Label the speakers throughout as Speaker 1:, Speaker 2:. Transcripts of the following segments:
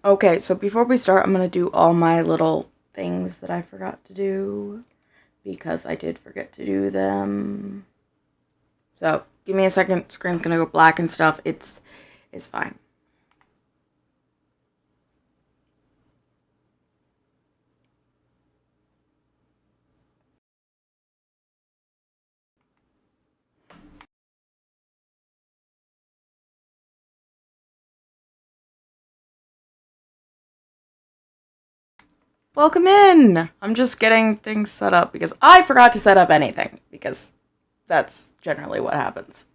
Speaker 1: Okay, so before we start, I'm going to do all my little things that I forgot to do, because I did forget to do them. So, give me a second, screen's going to go black and stuff. It's fine. Welcome in! I'm just getting things set up because I forgot to set up anything, because that's generally what happens.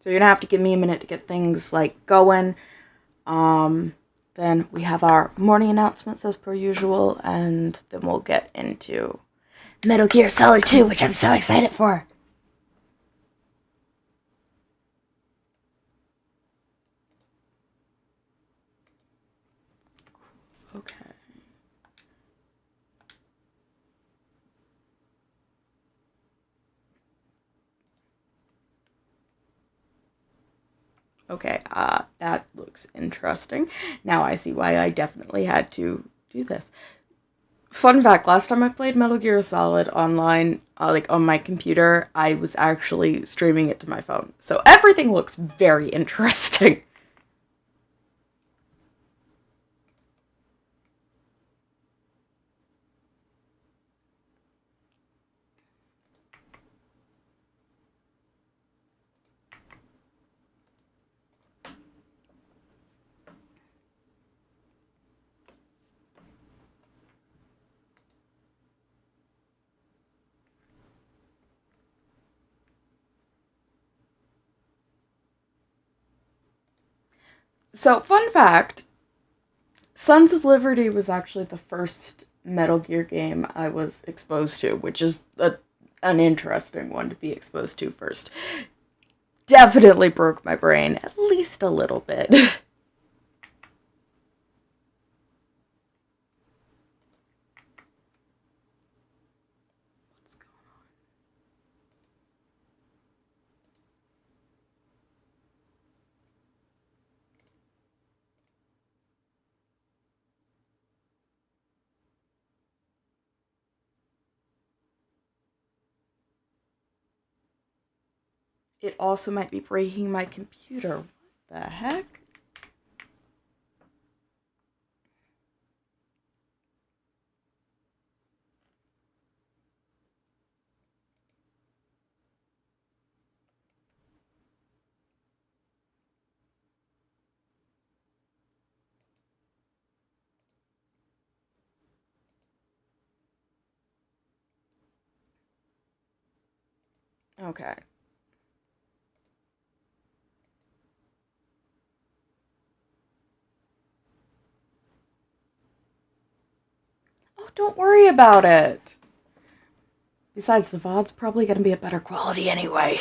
Speaker 1: So you're gonna have to give me a minute to get things like going. Then we have our morning announcements as per usual, and then we'll get into Metal Gear Solid 2, which I'm so excited for. Okay. Okay, that looks interesting. Now I see why I definitely had to do this. Fun fact, last time I played Metal Gear Solid online, like on my computer, I was actually streaming it to my phone. So everything looks very interesting. So, fun fact, Sons of Liberty was actually the first Metal Gear game I was exposed to, which is an interesting one to be exposed to first. Definitely broke my brain, at least a little bit. What's going It also might be breaking my computer. What the heck? Okay. Oh, don't worry about it. Besides, the VOD's probably gonna be a better quality anyway.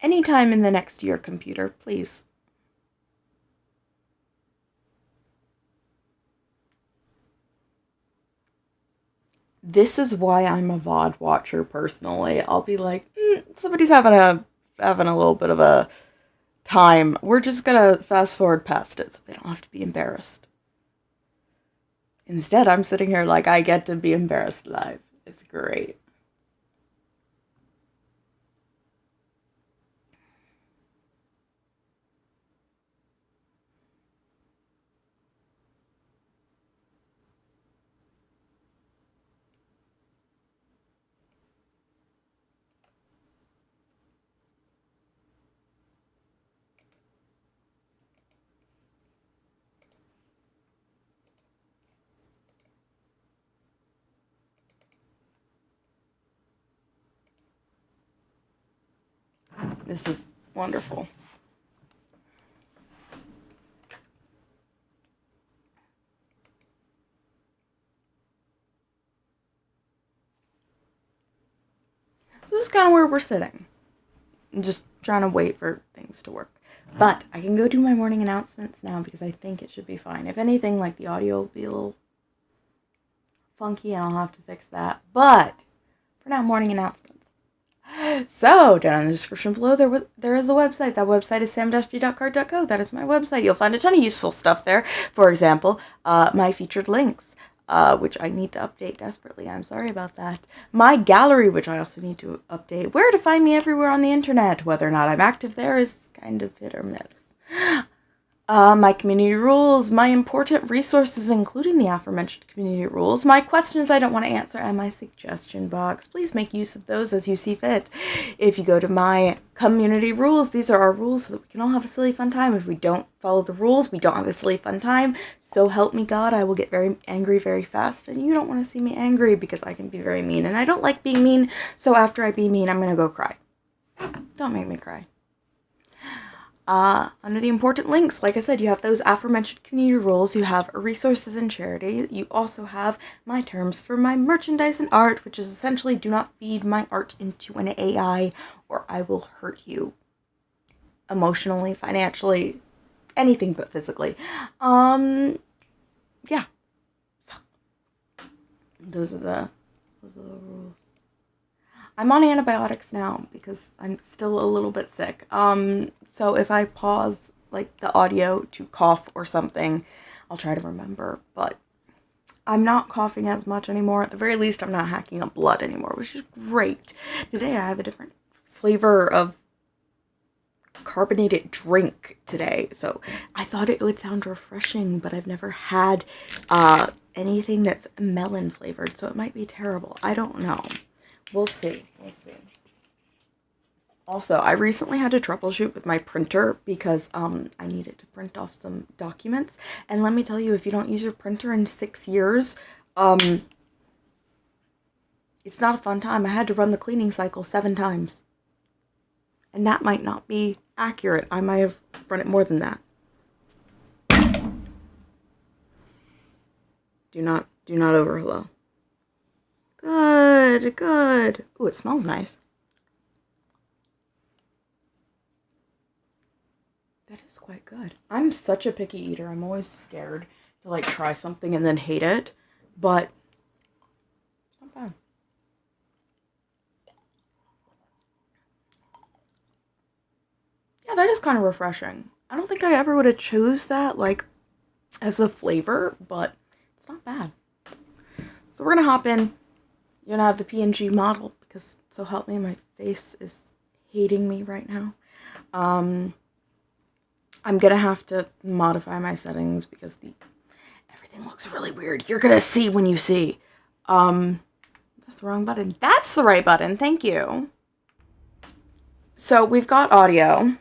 Speaker 1: Anytime in the next year, computer, please. This is why I'm a VOD watcher personally. I'll be like, somebody's having a little bit of a time. We're just gonna fast forward past it so they don't have to be embarrassed. Instead, I'm sitting here like I get to be embarrassed live. It's great. This is wonderful. So this is kind of where we're sitting. I'm just trying to wait for things to work. But I can go do my morning announcements now because I think it should be fine. If anything, like, the audio will be a little funky and I'll have to fix that. But for now, morning announcements. So, down in the description below, there is a website. That website is sam-g.card.co. That is my website. You'll find a ton of useful stuff there. For example, my featured links, which I need to update desperately. I'm sorry about that. My gallery, which I also need to update. Where to find me everywhere on the internet. Whether or not I'm active there is kind of hit or miss. My community rules, my important resources, including the aforementioned community rules, my questions I don't want to answer, and my suggestion box. Please make use of those as you see fit. If you go to my community rules, these are our rules so that we can all have a silly fun time. If we don't follow the rules, we don't have a silly fun time. So help me God, I will get very angry very fast, and you don't want to see me angry because I can be very mean, and I don't like being mean, so after I be mean, I'm going to go cry. Don't make me cry. Under the important links, like I said, you have those aforementioned community rules, you have resources and charity, you also have my terms for my merchandise and art, which is essentially do not feed my art into an AI or I will hurt you. Emotionally, financially, anything but physically. Yeah. So, those are the rules. I'm on antibiotics now because I'm still a little bit sick. So if I pause, like, the audio to cough or something, I'll try to remember. But I'm not coughing as much anymore. At the very least, I'm not hacking up blood anymore, which is great. Today I have a different flavor of carbonated drink today. So I thought it would sound refreshing, but I've never had anything that's melon flavored. So it might be terrible. I don't know. We'll see. Also, I recently had to troubleshoot with my printer because I needed to print off some documents. And let me tell you, if you don't use your printer in 6 years, it's not a fun time. I had to run the cleaning cycle 7 times. And that might not be accurate. I might have run it more than that. Do not overflow. Good. Ooh, it smells nice. That is quite good. I'm such a picky eater. I'm always scared to, like, try something and then hate it. But, not bad. Yeah, that is kind of refreshing. I don't think I ever would have chose that, like, as a flavor, but it's not bad. So we're going to hop in. You're going to have the PNG model because, so help me, my face is hating me right now. I'm going to have to modify my settings because everything looks really weird. You're going to see when you see. That's the wrong button. That's the right button. Thank you. So we've got audio.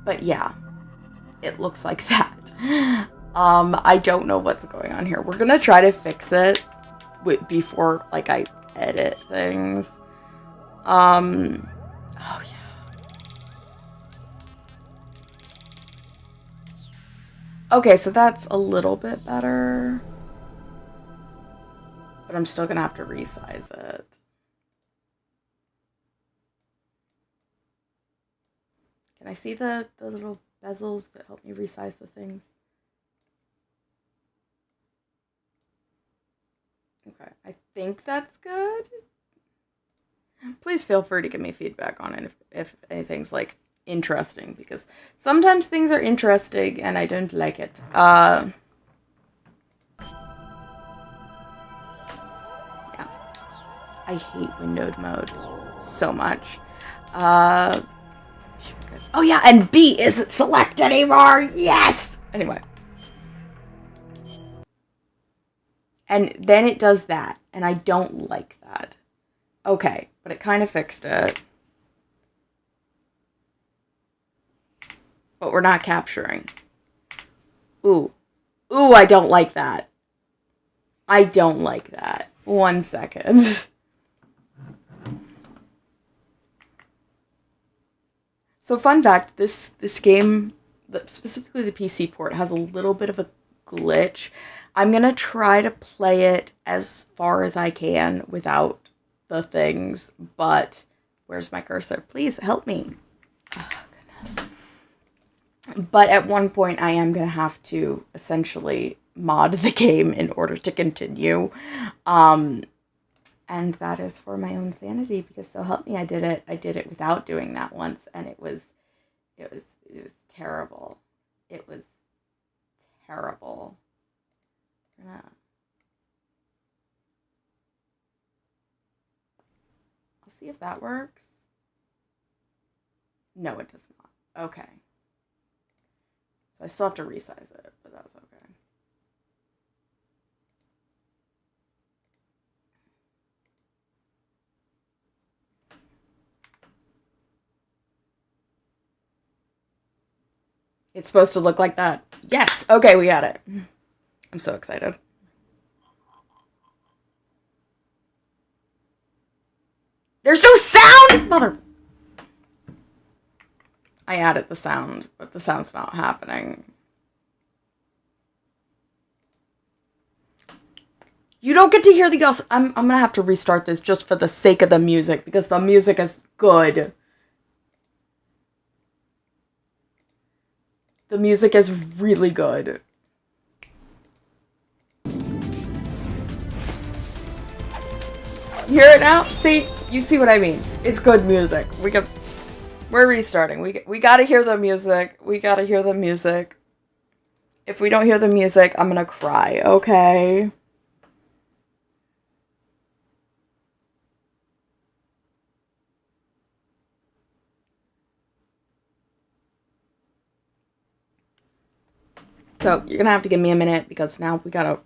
Speaker 1: But yeah, it looks like that. I don't know what's going on here. We're gonna try to fix it before, like, I edit things. Oh yeah. Okay, so that's a little bit better. But I'm still gonna have to resize it. Can I see the little bezels that help me resize the things? Okay, I think that's good. Please feel free to give me feedback on it if anything's, like, interesting, because sometimes things are interesting and I don't like it. Yeah. I hate windowed mode so much. Oh yeah, and B isn't select anymore. Yes. Anyway. And then it does that, and I don't like that. Okay, but it kind of fixed it. But we're not capturing. Ooh, I don't like that. I don't like that. 1 second. So fun fact, this game specifically the PC port, has a little bit of a glitch. I'm going to try to play it as far as I can without the things, but where's my cursor? Please help me. Oh, goodness. But at one point, I am going to have to essentially mod the game in order to continue. And that is for my own sanity, because so help me, I did it without doing that once, and it was terrible. It was terrible. Yeah. I'll see if that works. No, it does not. Okay. So I still have to resize it, but that's okay. It's supposed to look like that. Yes! Okay, we got it. I'm so excited. There's no sound! Mother... I added the sound, but the sound's not happening. You don't get to hear the ghost. I'm gonna have to restart this just for the sake of the music, because the music is good. The music is really good. You hear it now? See? You see what I mean? It's good music. We're restarting. We gotta hear the music. We gotta hear the music. If we don't hear the music, I'm gonna cry, okay? So, you're gonna have to give me a minute, because now we gotta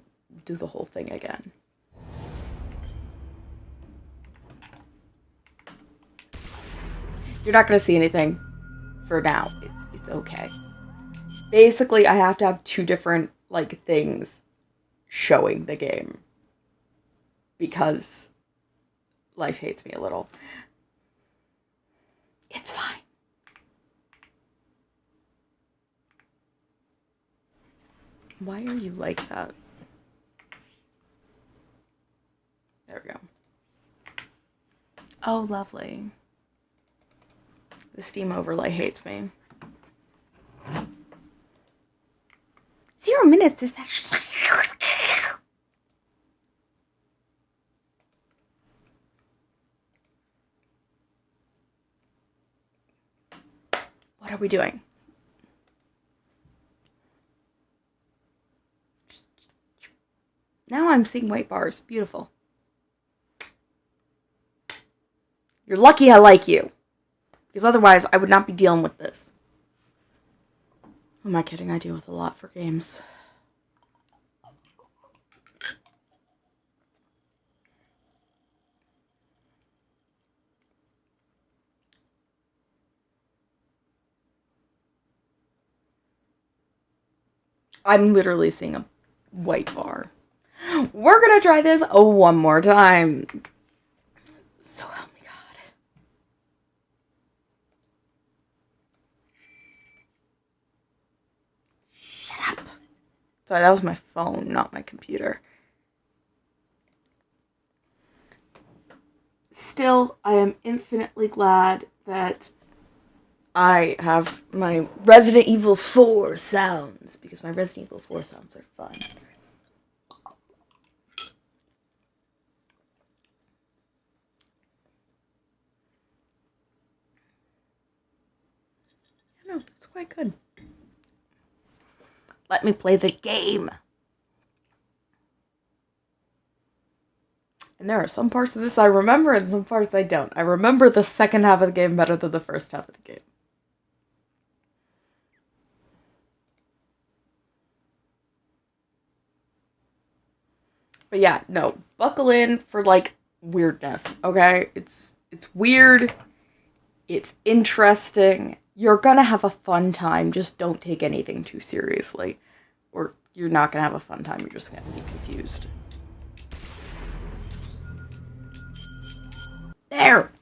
Speaker 1: do the whole thing again. You're not gonna see anything for now. It's okay. Basically, I have to have two different, like, things showing the game, because life hates me a little. It's fine. Why are you like that? There we go. Oh, lovely. The Steam overlay hates me. 0 minutes is actually... What are we doing? Now I'm seeing white bars. Beautiful. You're lucky I like you. Because otherwise, I would not be dealing with this. Who am I kidding? I deal with a lot for games. I'm literally seeing a white bar. We're gonna try this one more time. So help me God. Shut up. Sorry, that was my phone, not my computer. Still, I am infinitely glad that I have my Resident Evil 4 sounds, because my Resident Evil 4 sounds are fun. No, it's quite good. Let me play the game. And there are some parts of this I remember and some parts I don't. I remember the second half of the game better than the first half of the game. But yeah, no, buckle in for, like, weirdness, okay? It's weird. It's interesting. You're gonna have a fun time. Just don't take anything too seriously. Or you're not gonna have a fun time. You're just gonna be confused. There!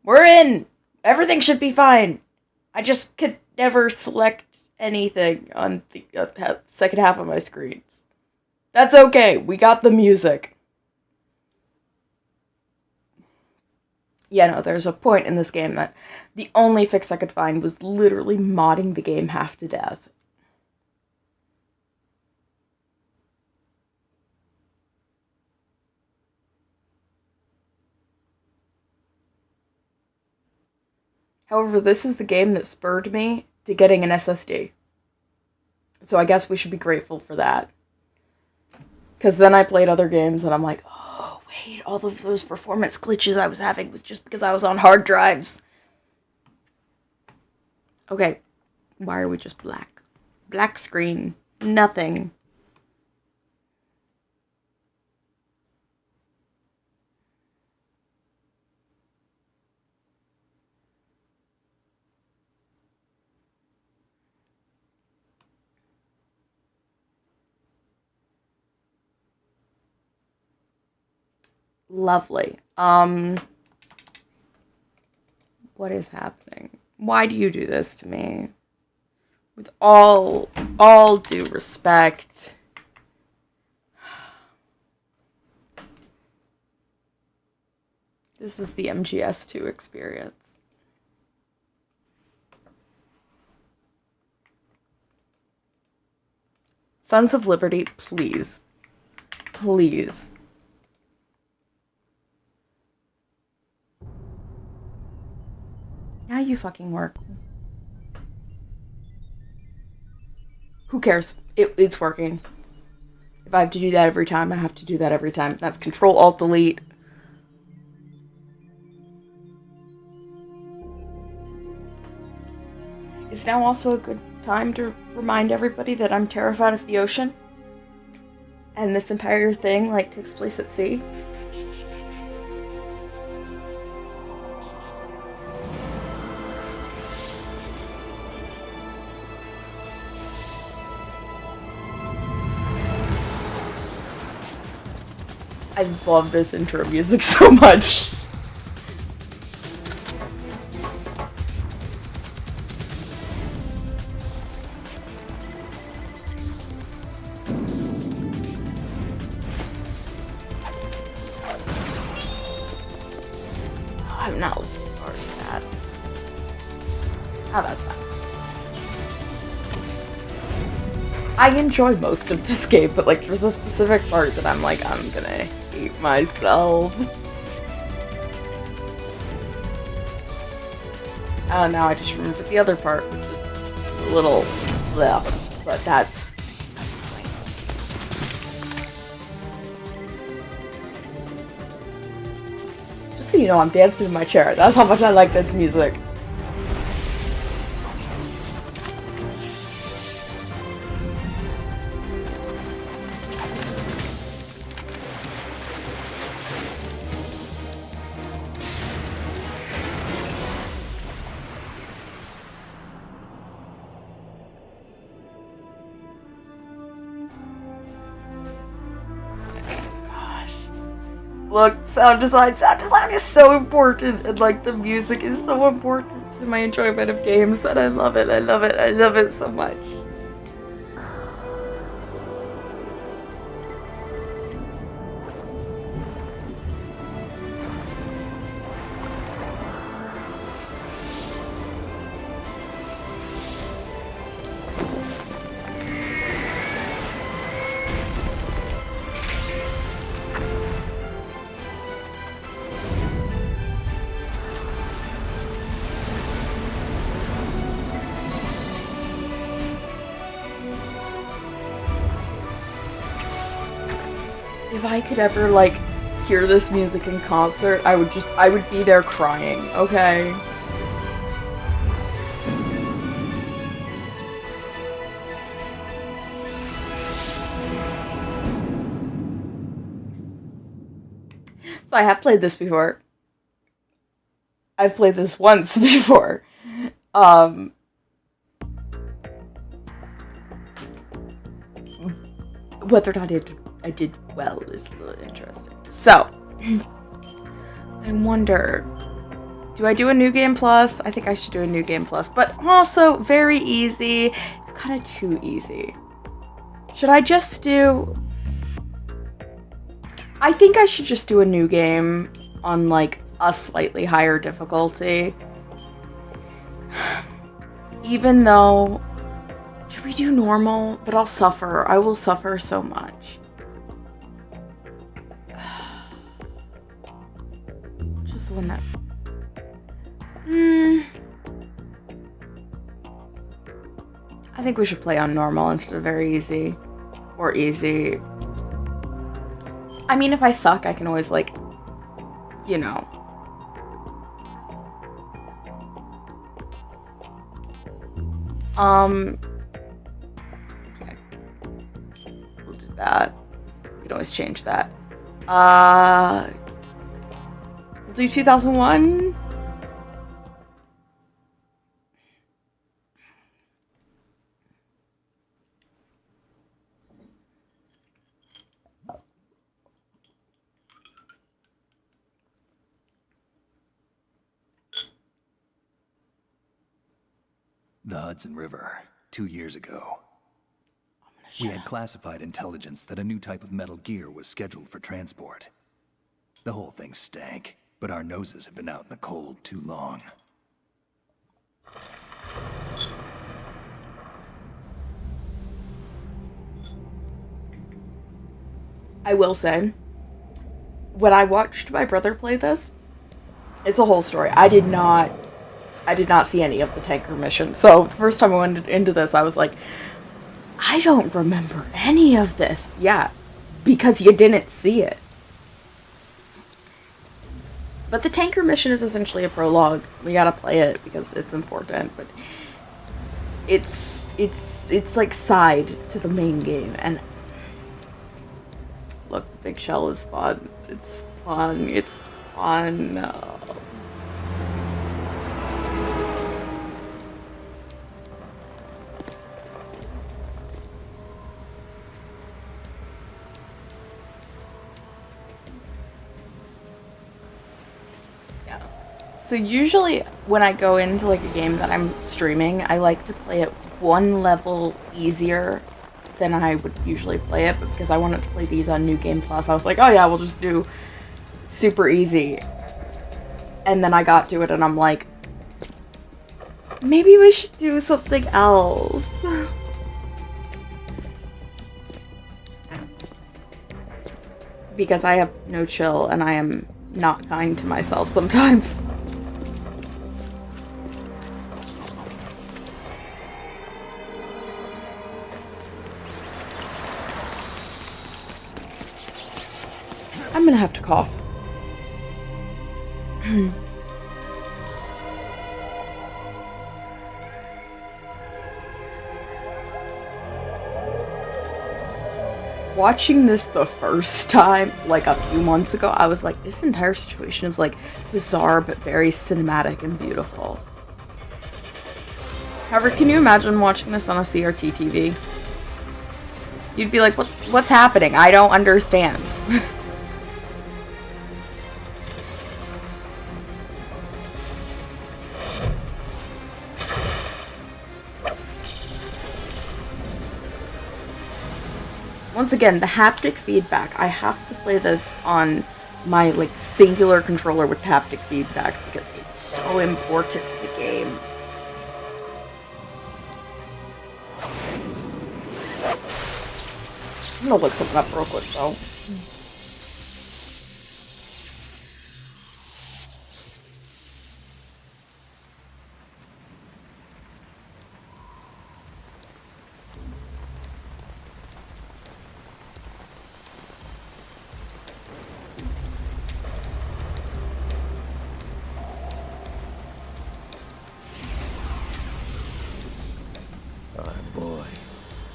Speaker 1: We're in! Everything should be fine. I just could never select anything on the second half of my screens. That's okay. We got the music. Yeah, no, there's a point in this game that the only fix I could find was literally modding the game half to death. However, this is the game that spurred me to getting an SSD. So I guess we should be grateful for that. Because then I played other games and I'm like, oh, wait, all of those performance glitches I was having was just because I was on hard drives. Okay, why are we just black? Black screen. Nothing. Lovely. What is happening? Why do you do this to me? With all due respect. This is the MGS2 experience. Sons of Liberty, please. Please. Now you fucking work. Who cares? It's working. If I have to do that every time, I have to do that every time. That's Control-Alt-Delete. Is now also a good time to remind everybody that I'm terrified of the ocean? And this entire thing, like, takes place at sea? I love this intro music so much. I'm not looking forward to that. Oh, that's fine. I enjoy most of this game, but like there's a specific part that I'm like, I'm gonna hate myself. Oh, now I just remembered the other part was just a little bleh, but that's... Just so you know, I'm dancing in my chair. That's how much I like this music. Look, sound design is so important, and like the music is so important to my enjoyment of games, and I love it so much. If I could ever, like, hear this music in concert, I would be there crying, okay? So I have played this before. I've played this once before. Whether or not I did well is a little interesting. So, I wonder, Do I do a New Game Plus? I think I should do a New Game Plus, but also very easy. It's kind of too easy. Should I just do... I think I should just do a new game on, like, a slightly higher difficulty. Even though... Should we do normal? But I'll suffer. I will suffer so much. Just the one that... I think we should play on normal instead of very easy. Or easy. I mean, if I suck, I can always, like, you know. Okay. We'll do that. We can always change that. We'll do 2001.
Speaker 2: The Hudson River, 2 years ago. We had classified intelligence that a new type of metal gear was scheduled for transport. The whole thing stank, but our noses have been out in the cold too long.
Speaker 1: I will say, when I watched my brother play this, it's a whole story. I did not see any of the tanker mission. So the first time I went into this, I was like, I don't remember any of this. Yeah, because you didn't see it. But the tanker mission is essentially a prologue. We gotta play it because it's important, but it's like side to the main game. And look, the big shell is fun. It's fun. It's fun. So usually when I go into like a game that I'm streaming, I like to play it one level easier than I would usually play it, but because I wanted to play these on New Game Plus, I was like, oh yeah, we'll just do super easy. And then I got to it and I'm like, maybe we should do something else. Because I have no chill and I am not kind to myself sometimes. I'm gonna have to cough. Watching this the first time, like a few months ago, I was like, this entire situation is like bizarre but very cinematic and beautiful. However, can you imagine watching this on a CRT TV? You'd be like, what's happening? I don't understand. Once again, the haptic feedback. I have to play this on my like singular controller with haptic feedback because it's so important to the game. I'm gonna look something up real quick though.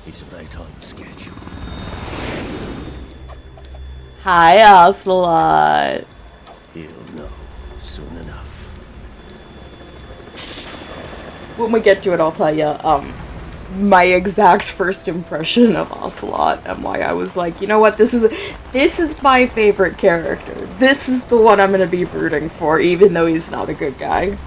Speaker 3: He's right on schedule.
Speaker 1: Hi, Ocelot.
Speaker 3: He'll know soon enough.
Speaker 1: When we get to it, I'll tell you my exact first impression of Ocelot, and why I was like, you know what, this is my favorite character. This is the one I'm gonna be rooting for, even though he's not a good guy.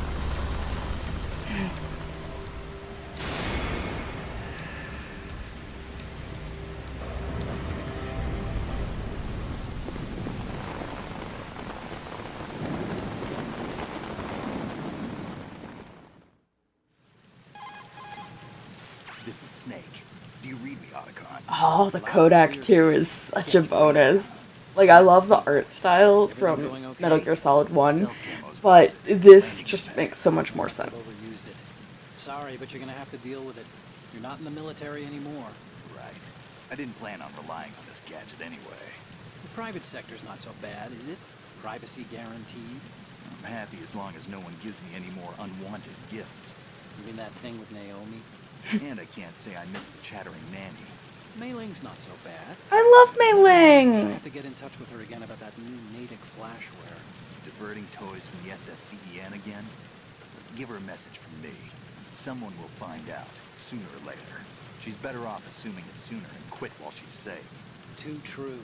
Speaker 2: This is Snake. Do you read me, Otacon?
Speaker 1: Oh, the Kodak too is such a bonus. Like, I love the art style from Metal Gear Solid 1, but this just makes so much more sense.
Speaker 4: Overused it. Sorry, but you're gonna have to deal with it. You're not in the military anymore.
Speaker 2: Right. I didn't plan on relying on this gadget anyway.
Speaker 4: The private sector's not so bad, is it? Privacy guaranteed.
Speaker 2: I'm happy as long as no one gives me any more unwanted gifts.
Speaker 4: You mean that thing with Naomi?
Speaker 2: And I can't say I miss the chattering nanny.
Speaker 4: Mei Ling's not so bad.
Speaker 1: I love Mei
Speaker 4: I
Speaker 1: Ling!
Speaker 4: have to get in touch with her again about that new Natick flashware.
Speaker 2: Diverting toys from the SSCEN again? Give her a message from me. Someone will find out, sooner or later. She's better off assuming it sooner and quit while she's safe.
Speaker 4: Too true.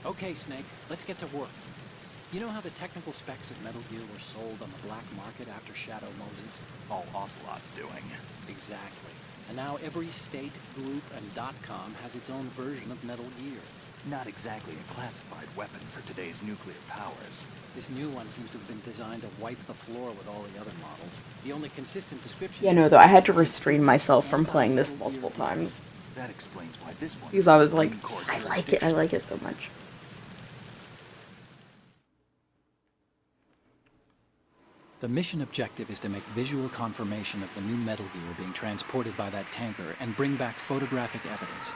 Speaker 4: Okay, Snake, let's get to work. You know how the technical specs of Metal Gear were sold on the black market after Shadow Moses?
Speaker 2: All Ocelot's doing.
Speaker 4: Exactly. And now every state, group, and .com has its own version of Metal Gear.
Speaker 2: Not exactly a classified weapon for today's nuclear powers.
Speaker 4: This new one seems to have been designed to wipe the floor with all the other models. The only consistent description...
Speaker 1: Yeah, no, though, I had to restrain myself from playing this multiple times.
Speaker 2: That explains why this one...
Speaker 1: Because I was like, I like it so much.
Speaker 4: The mission objective is to make visual confirmation of the new Metal Gear being transported by that tanker and bring back photographic evidence.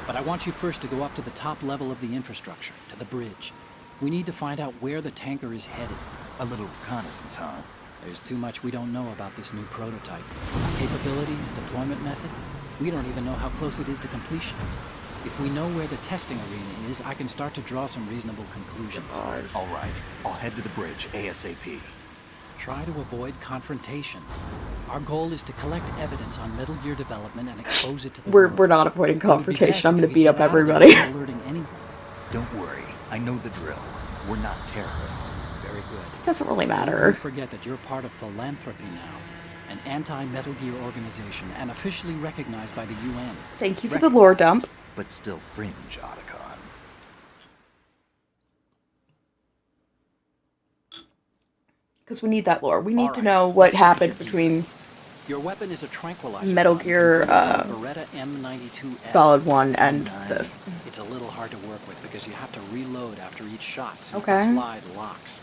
Speaker 4: But I want you first to go up to the top level of the infrastructure, to the bridge. We need to find out where the tanker is headed.
Speaker 2: A little reconnaissance, huh?
Speaker 4: There's too much we don't know about this new prototype. Capabilities, deployment method. We don't even know how close it is to completion. If we know where the testing arena is, I can start to draw some reasonable conclusions.
Speaker 2: All right, I'll head to the bridge ASAP.
Speaker 4: Try to avoid confrontations. Our goal is to collect evidence on Metal Gear development and expose it to the world.
Speaker 1: We're not avoiding
Speaker 4: It would be
Speaker 1: confrontation.
Speaker 4: best
Speaker 1: I'm
Speaker 4: if
Speaker 1: gonna
Speaker 4: we
Speaker 1: beat
Speaker 4: get
Speaker 1: up
Speaker 4: out of there
Speaker 1: everybody.
Speaker 4: without alerting anyone.
Speaker 2: Don't worry, I know the drill. We're not terrorists.
Speaker 4: Very good.
Speaker 1: Doesn't really
Speaker 4: Don't
Speaker 1: matter.
Speaker 4: forget that you're part of Philanthropy now, an anti-Metal Gear organization and officially recognized by the UN.
Speaker 1: Thank you for the lore dump.
Speaker 2: But still fringe, Otacon.
Speaker 1: Because we need that lore. We need
Speaker 4: All
Speaker 1: to
Speaker 4: right,
Speaker 1: know what
Speaker 4: let's
Speaker 1: happened
Speaker 4: look at
Speaker 1: between
Speaker 4: Your weapon is a tranquilizer.
Speaker 1: Metal
Speaker 4: gun
Speaker 1: Gear,
Speaker 4: converted from Beretta M92F.
Speaker 1: Solid 1 and this.
Speaker 4: It's a little hard to work with because you have to reload after each shot since
Speaker 1: Okay.
Speaker 4: the slide locks.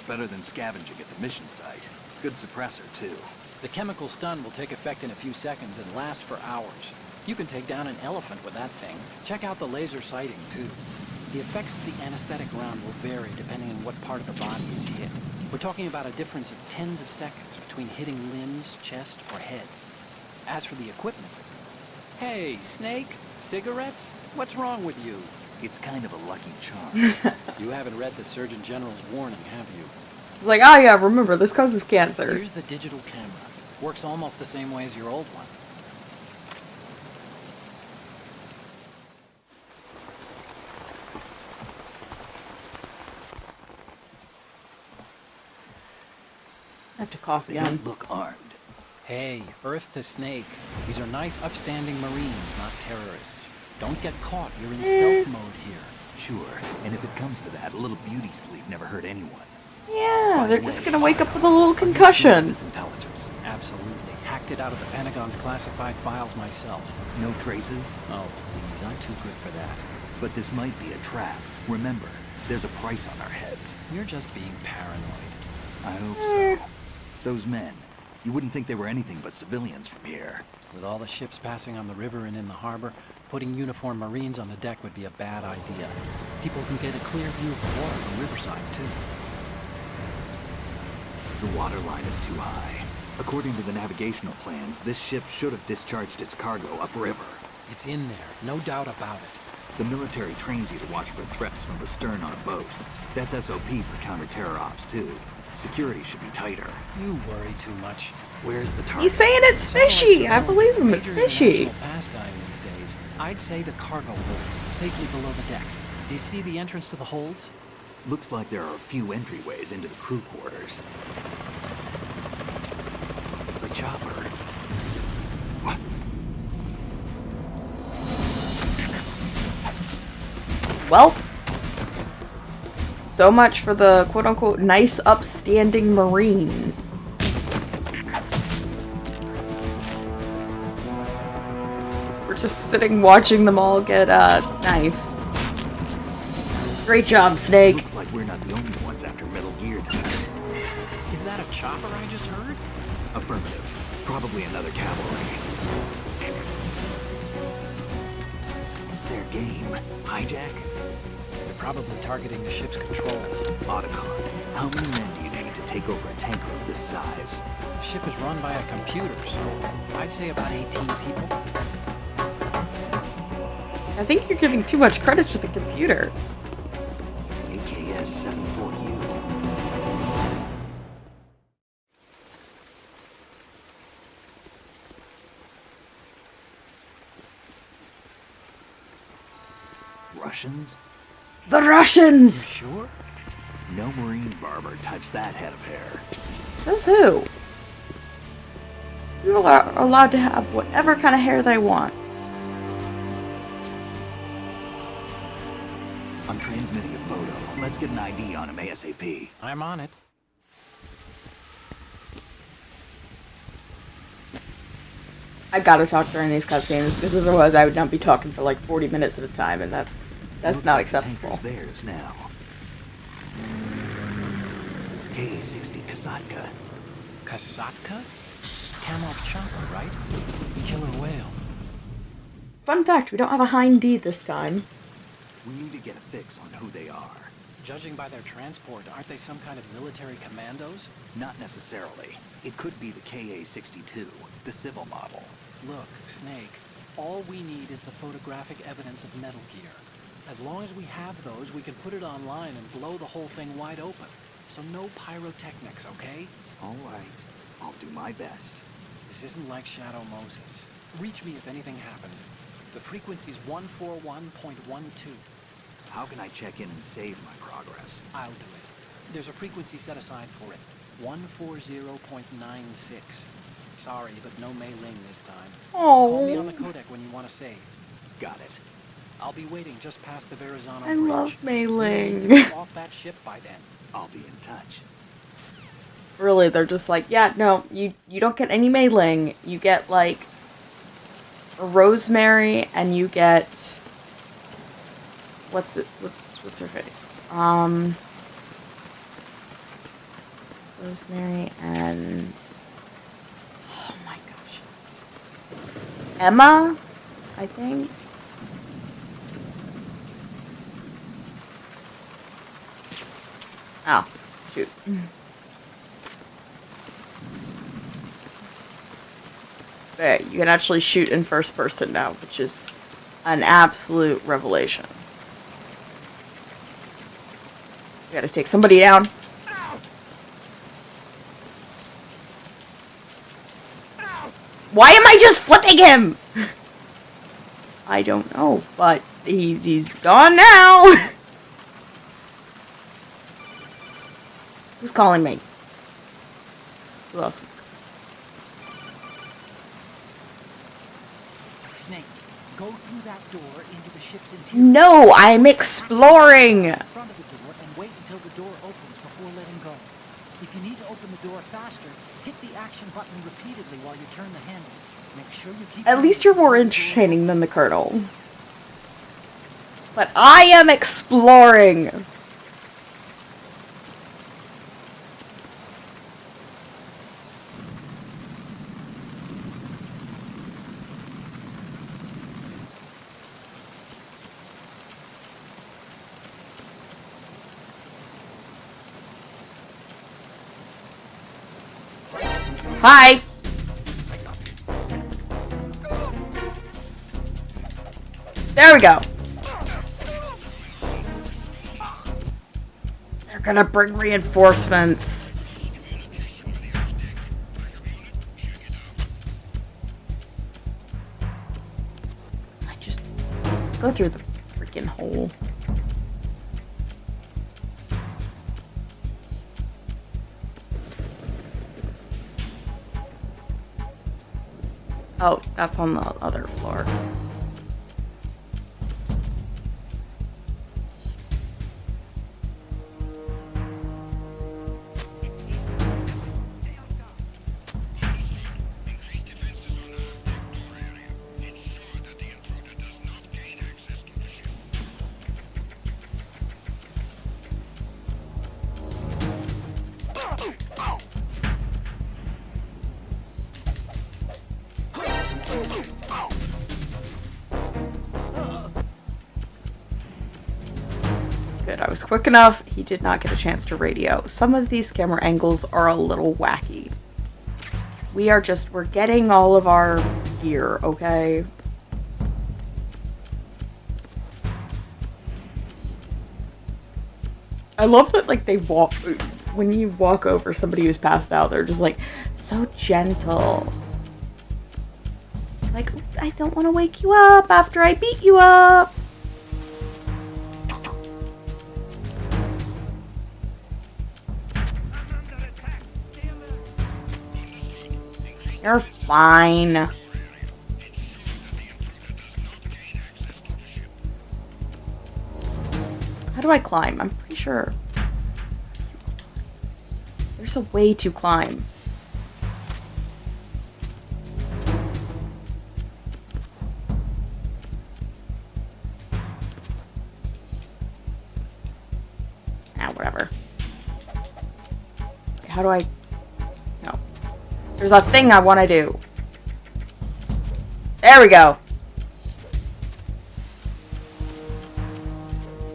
Speaker 2: Better than scavenging at the mission site. Good suppressor, too.
Speaker 4: The chemical stun will take effect in a few seconds and last for hours. You can take down an elephant with that thing. Check out the laser sighting, too. The effects of the anesthetic round will vary depending on what part of the body is hit. We're talking about a difference of tens of seconds between hitting limbs, chest, or head. As for the equipment... Hey, Snake? Cigarettes? What's wrong with you?
Speaker 2: It's kind of a lucky charm.
Speaker 4: You haven't read the Surgeon General's warning, have you?
Speaker 1: It's like, oh yeah, remember, this causes cancer.
Speaker 4: Here's the digital camera. Works almost the same way as your old one.
Speaker 1: I have to cough
Speaker 2: They
Speaker 1: again.
Speaker 2: don't look armed.
Speaker 4: Hey, Earth to Snake. These are nice, upstanding Marines, not terrorists. Don't get caught. You're in stealth mode here.
Speaker 2: Sure, and if it comes to that, a little beauty sleep never hurt anyone.
Speaker 1: Yeah,
Speaker 2: By
Speaker 1: they're
Speaker 2: the
Speaker 1: just
Speaker 2: way,
Speaker 1: gonna wake up with a little
Speaker 2: Are you sure of
Speaker 1: concussion.
Speaker 2: this intelligence?
Speaker 4: Absolutely. Hacked it out of the Pentagon's classified files myself.
Speaker 2: No traces?
Speaker 4: Oh, please. I'm too good for that.
Speaker 2: But this might be a trap. Remember, there's a price on our heads.
Speaker 4: You're just being paranoid.
Speaker 2: I hope so. Those men, you wouldn't think they were anything but civilians from here.
Speaker 4: With all the ships passing on the river and in the harbor, putting uniformed Marines on the deck would be a bad idea. People can get a clear view of the water from Riverside, too.
Speaker 2: The water line is too high. According to the navigational plans, this ship should have discharged its cargo upriver.
Speaker 4: It's in there, no doubt about it.
Speaker 2: The military trains you to watch for threats from the stern on a boat. That's SOP for counter-terror ops, too. Security should be tighter.
Speaker 4: You worry too much.
Speaker 2: Where's the target?
Speaker 1: He's saying it's fishy. I believe him. It's
Speaker 4: Major
Speaker 1: fishy.
Speaker 4: international pastime these days. I'd say the cargo holds, safely below the deck. Do you see the entrance to the holds?
Speaker 2: Looks like there are a few entryways into the crew quarters. The chopper. What?
Speaker 1: Well, so much for the quote-unquote nice, upstanding Marines. We're just sitting watching them all get knifed. Great job, Snake.
Speaker 2: Looks like we're not the only ones after Metal Gear tonight.
Speaker 4: Is that a chopper I just heard?
Speaker 2: Affirmative. Probably another cavalry. What's their game? Hijack?
Speaker 4: They're probably targeting the ship's controls.
Speaker 2: Otacon. How many men do you need to take over a tanker of this size?
Speaker 4: The ship is run by a computer, so I'd say about 18 people.
Speaker 1: I think you're giving too much credit to the computer.
Speaker 2: AKS 74U. Russians?
Speaker 1: The Russians!
Speaker 4: Sure?
Speaker 2: No Marine barber touched that head of hair.
Speaker 1: Says who? People are allowed to have whatever kind of hair they want.
Speaker 2: I'm transmitting a photo. Let's get an ID on him ASAP.
Speaker 4: I'm on it.
Speaker 1: I gotta talk during these cutscenes, because otherwise I would not be talking for like 40 minutes at a time, and that's
Speaker 2: Looks
Speaker 1: not
Speaker 2: like the
Speaker 1: acceptable.
Speaker 2: tanker's theirs now. Ka-60 Kasatka.
Speaker 4: Kasatka? Kamov chopper, right? Killer whale.
Speaker 1: Fun fact, we don't have a Hind D this time.
Speaker 2: We need to get a fix on who they are.
Speaker 4: Judging by their transport, aren't they some kind of military commandos?
Speaker 2: Not necessarily. It could be the Ka-62, the civil model.
Speaker 4: Look, Snake, all we need is the photographic evidence of Metal Gear. As long as we have those, we can put it online and blow the whole thing wide open. So no pyrotechnics, okay?
Speaker 2: All right. I'll do my best.
Speaker 4: This isn't like Shadow Moses. Reach me if anything happens. The frequency's 141.12.
Speaker 2: How can I check in and save my progress?
Speaker 4: I'll do it. There's a frequency set aside for it. 140.96. Sorry, but no Mei Ling this time. Call me on the
Speaker 1: Oh,
Speaker 4: codec when you want to save.
Speaker 2: Got it.
Speaker 4: I'll be waiting just past the Verrazano
Speaker 1: I
Speaker 4: Bridge.
Speaker 1: love Mei
Speaker 4: We need
Speaker 1: Ling.
Speaker 4: to be off that ship by then.
Speaker 2: I'll be in touch.
Speaker 1: Really, they're just like, yeah, no, you don't get any Mei Ling. You get like a Rosemary, and you get what's her face? Rosemary and oh my gosh, Emma, I think. Oh, shoot. There, you can actually shoot in first person now, which is an absolute revelation. You gotta take somebody down. Why am I just flipping him? I don't know, but he's gone now. Who's calling me? Who else?
Speaker 5: Snake, go through that door into the ship's interior.
Speaker 1: No, I'm exploring.
Speaker 5: In front of the door and wait until the door opens before letting go. If you need to open the door faster, hit the action button repeatedly while you turn the handle. Make sure you keep.
Speaker 1: At least you're more entertaining than the Colonel. But I am exploring. Hi. There we go. They're gonna bring reinforcements. Go through the freaking hole. Oh, that's on the other floor. Good, I was quick enough. He did not get a chance to radio. Some of these camera angles are a little wacky. We're getting all of our gear, okay? I love that, like, when you walk over somebody who's passed out, they're just, like, so gentle. Like, I don't want to wake you up after I beat you up. You're fine. How do I climb? I'm pretty sure there's a way to climb. Whatever. Wait, how do I... No. There's a thing I want to do. There we go.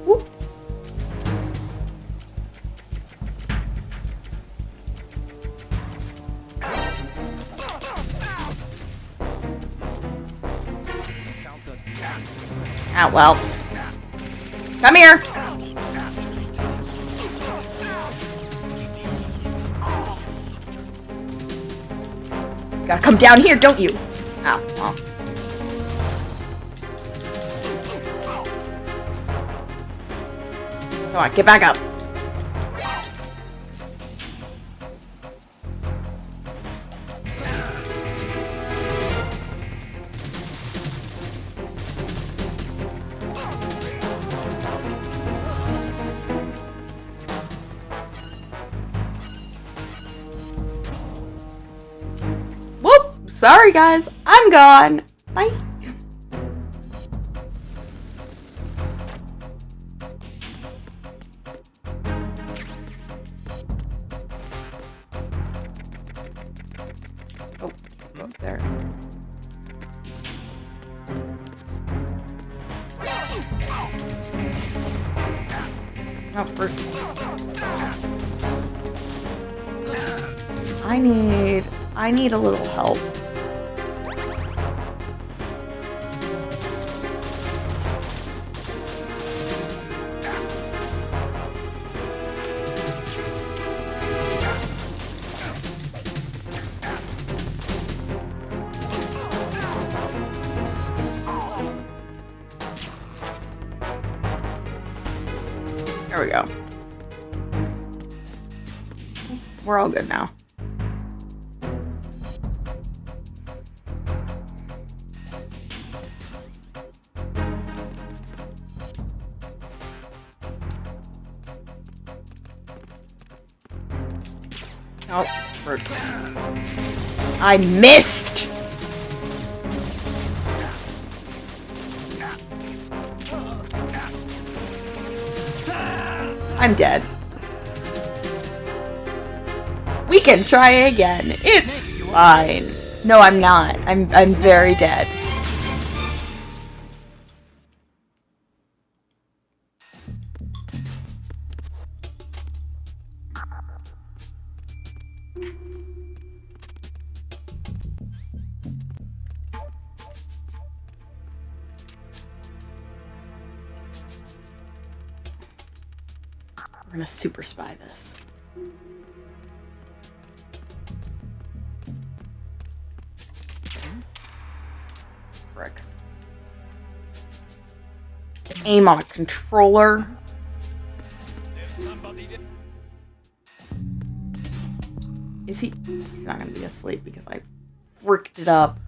Speaker 1: Whoop. Ah, well. Come here. Gotta come down here, don't you? Ow. Oh. Come on, get back up. Sorry guys, I'm gone. Bye. Oh, up there. Oh, first. I need a little help. There we go. We're all good now. Oh, I missed! I'm dead. We can try again. It's fine. No, I'm not. I'm very dead. We're gonna super spy this. Frick. aim on a controller. Is he? He's not gonna be asleep because I fricked it up.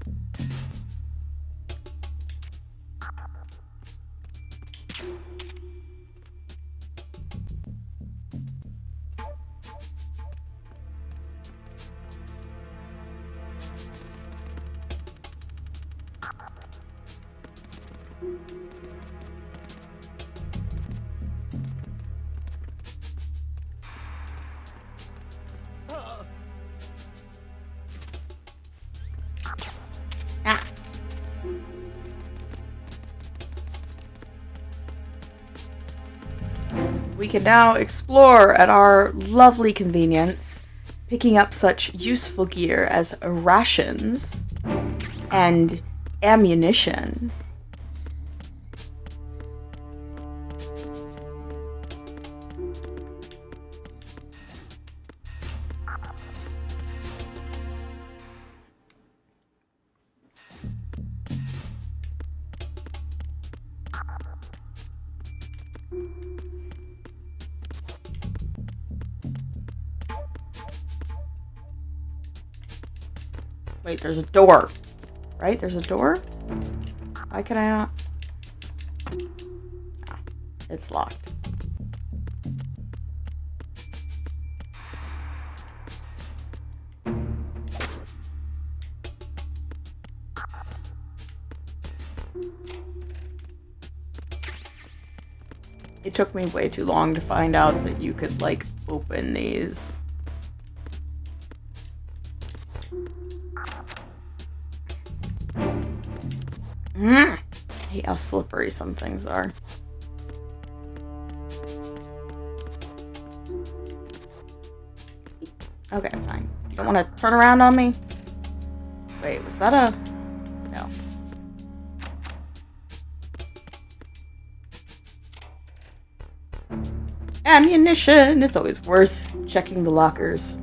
Speaker 1: Ah. We can now explore at our lovely convenience, picking up such useful gear as rations and ammunition. Wait, there's a door. Right? There's a door? Why can I not? Ah, it's locked. It took me way too long to find out that you could, like, open these. I hate how slippery some things are. Okay, fine. You don't want to turn around on me? Wait, was that a... No. Ammunition! It's always worth checking the lockers.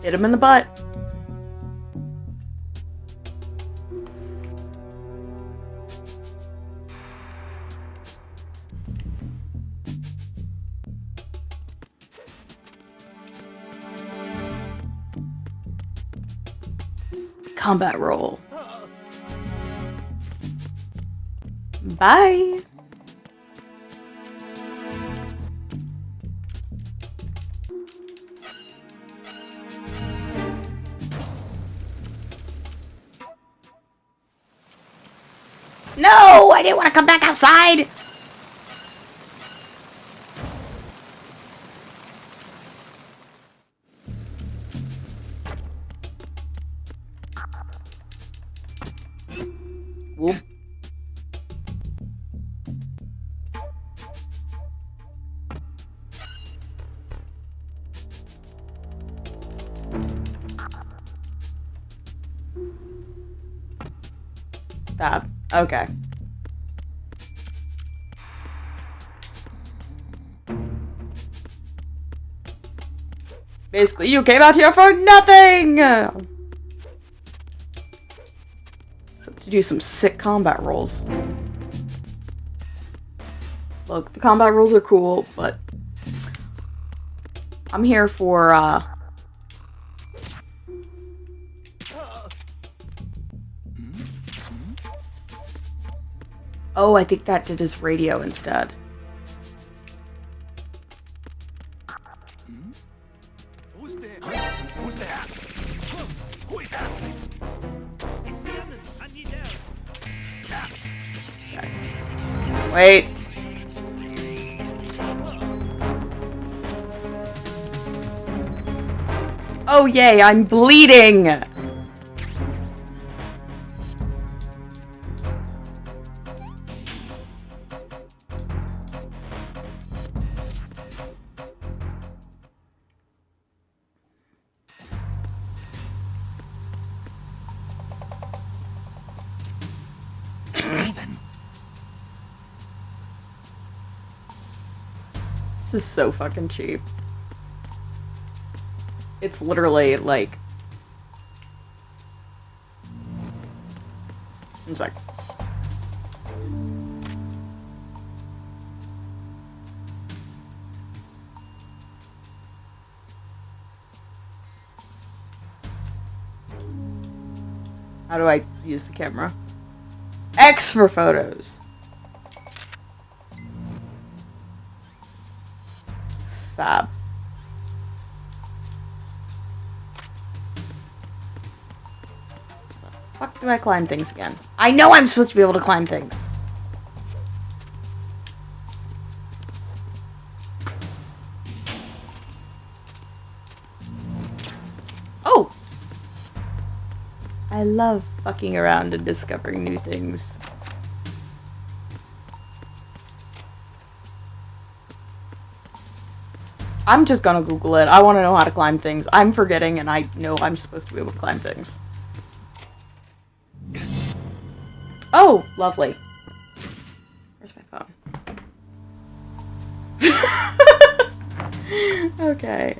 Speaker 1: Hit him in the butt. Combat roll. Bye. No, I didn't want to come back outside. Whoop. Fab. Okay. Basically, you came out here for nothing! Except to do some sick combat rolls. Look, the combat rolls are cool, but I'm here for, Oh, I think that did his radio instead.
Speaker 3: Who's there? Who's there? Who is that? It's the enemy. I need help.
Speaker 1: Wait. Oh, yay, I'm bleeding! This is so fucking cheap. It's literally like... One sec. How do I use the camera? X for photos. Fab. Fuck do I climb things again? I know I'm supposed to be able to climb things. Oh! I love fucking around and discovering new things. I'm just gonna Google it. I want to know how to climb things. I'm forgetting, and I know I'm supposed to be able to climb things. Oh, lovely. Where's my phone? Okay.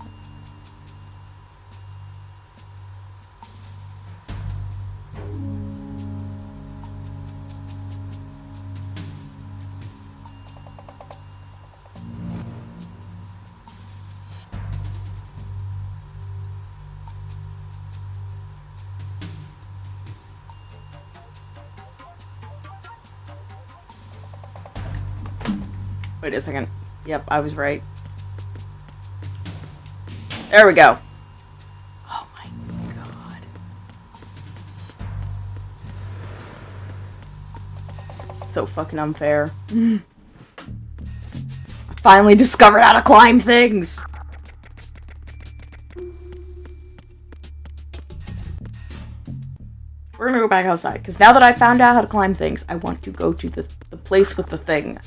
Speaker 1: Wait a second. Yep, I was right. There we go. Oh my god. So fucking unfair. I finally discovered how to climb things! We're gonna go back outside, because now that I found out how to climb things, I want to go to the place with the thing.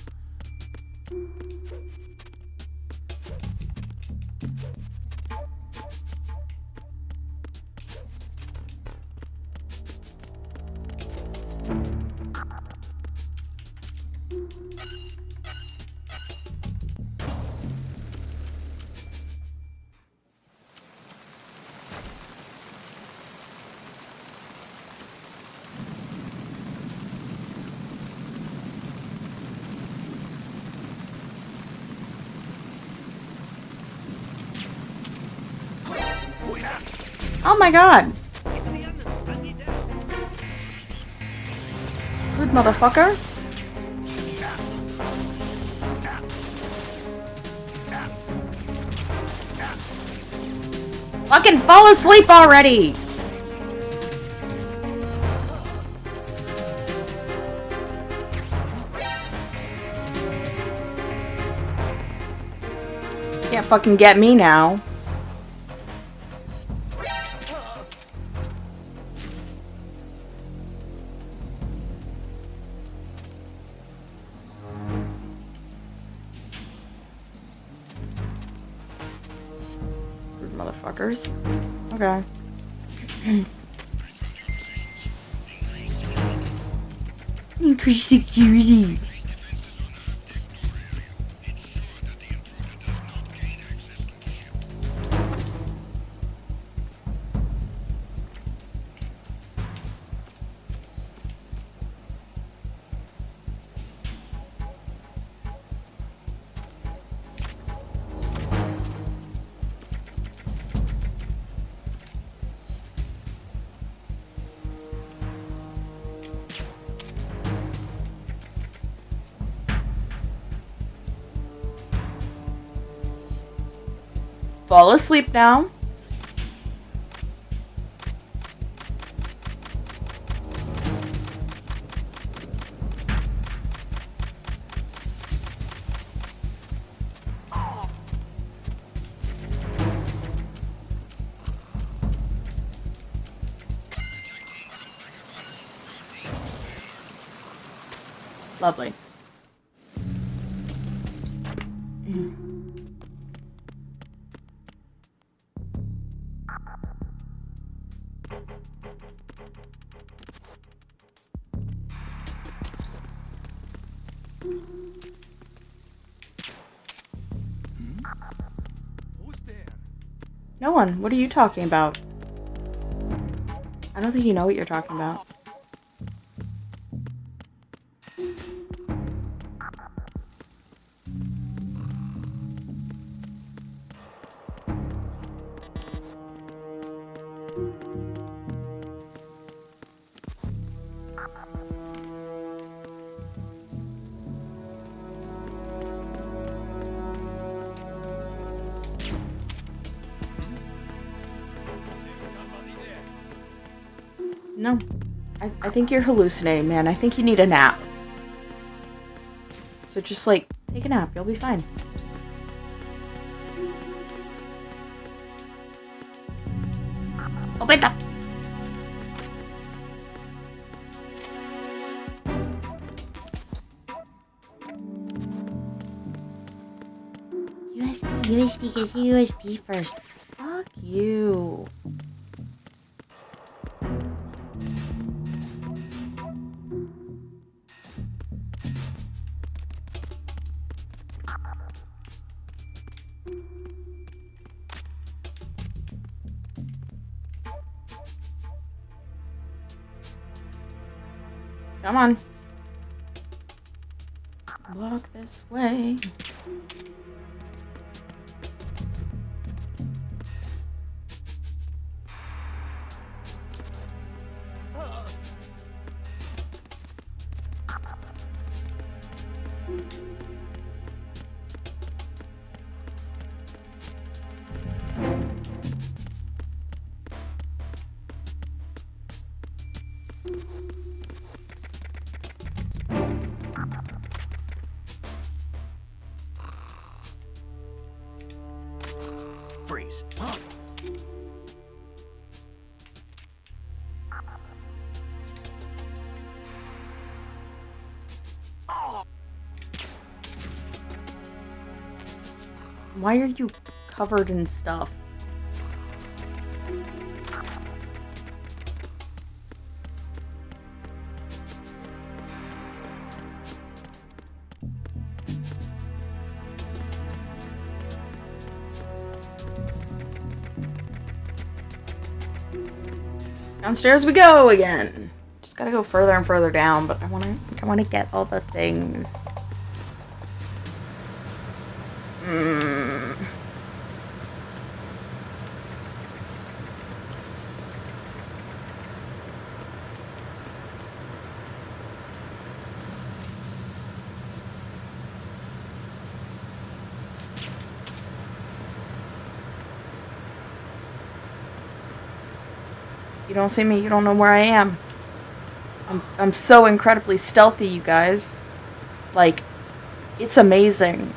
Speaker 1: Oh my god! Rude motherfucker. Fucking fall asleep already! Can't fucking get me now. Motherfuckers. Okay. Increase security. Fall asleep now. Lovely.
Speaker 3: Who's there?
Speaker 1: No one. What are you talking about? I don't think you know what you're talking about. No. I think you're hallucinating, man. I think you need a nap. So just, like, take a nap. You'll be fine. Open up! USB, get USB first. Fuck you. Come on. Walk this way.
Speaker 3: Freeze.
Speaker 1: Why are you covered in stuff? Downstairs we go again. Just gotta go further and further down, but I wanna get all the things. You don't see me, you don't know where I am. I'm so incredibly stealthy, you guys. Like, it's amazing.